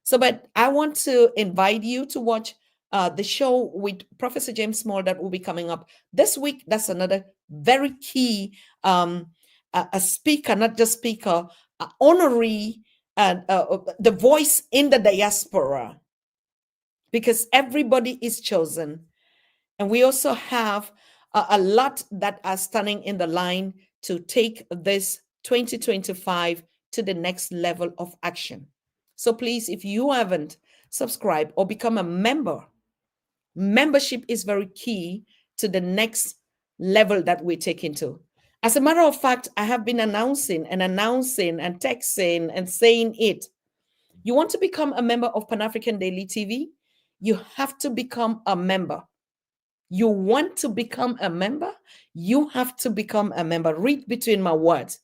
So, but I want to invite you to watch the show with Professor James Small that will be coming up this week. That's another very key a speaker, not just speaker, honorary, the voice in the diaspora, because everybody is chosen. And we also have a lot that are standing in the line to take this 2025 to the next level of action. So please, if you haven't subscribed or become a member, membership is very key to the next level that we're taking to. As a matter of fact, I have been announcing and texting and saying it. You want to become a member of Pan-African Daily TV? You have to become a member. You want to become a member? You have to become a member. Read between my words.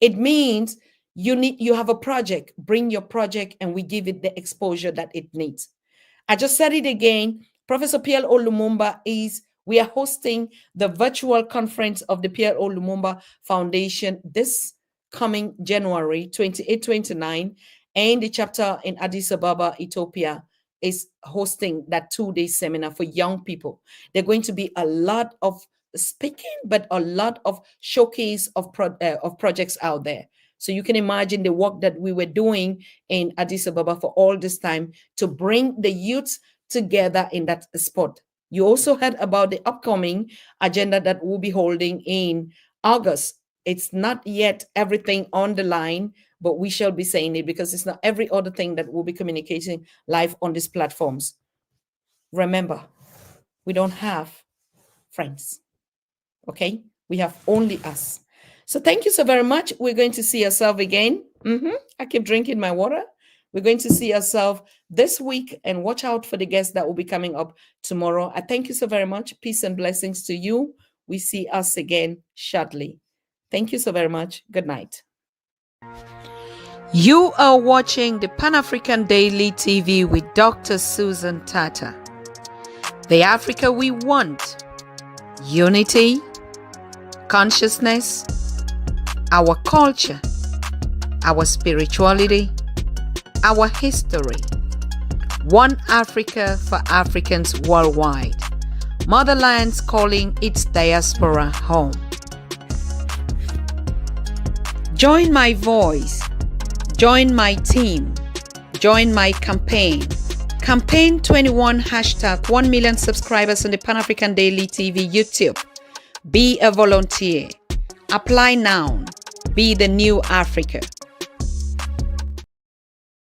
It means you have a project. Bring your project and we give it the exposure that it needs. I just said it again. Professor PLO Lumumba we are hosting the virtual conference of the PLO Lumumba Foundation this coming January 28, 29, and the chapter in Addis Ababa, Ethiopia is hosting that 2-day seminar for young people. There are going to be a lot of speaking, but a lot of showcase of projects out there. So you can imagine the work that we were doing in Addis Ababa for all this time to bring the youth together in that spot. You also heard about the upcoming agenda that we'll be holding in August. It's not yet everything on the line, but we shall be saying it because it's not every other thing that we'll be communicating live on these platforms. Remember, we don't have friends, okay? We have only us. So thank you so very much. We're going to see ourselves again. I keep drinking my water. We're going to see ourselves this week, and watch out for the guests that will be coming up tomorrow. I thank you so very much. Peace and blessings to you. We see us again shortly. Thank you so very much. Good night. You are watching the Pan-African Daily TV with Dr. Susan Tatah. The Africa we want. Unity, consciousness, our culture, our spirituality, our history. One Africa for Africans worldwide. Motherlands calling its diaspora home. Join my voice. Join my team. Join my campaign. Campaign 21 hashtag 1 million subscribers on the Pan-African Daily TV YouTube. Be a volunteer. Apply now. Be the new Africa.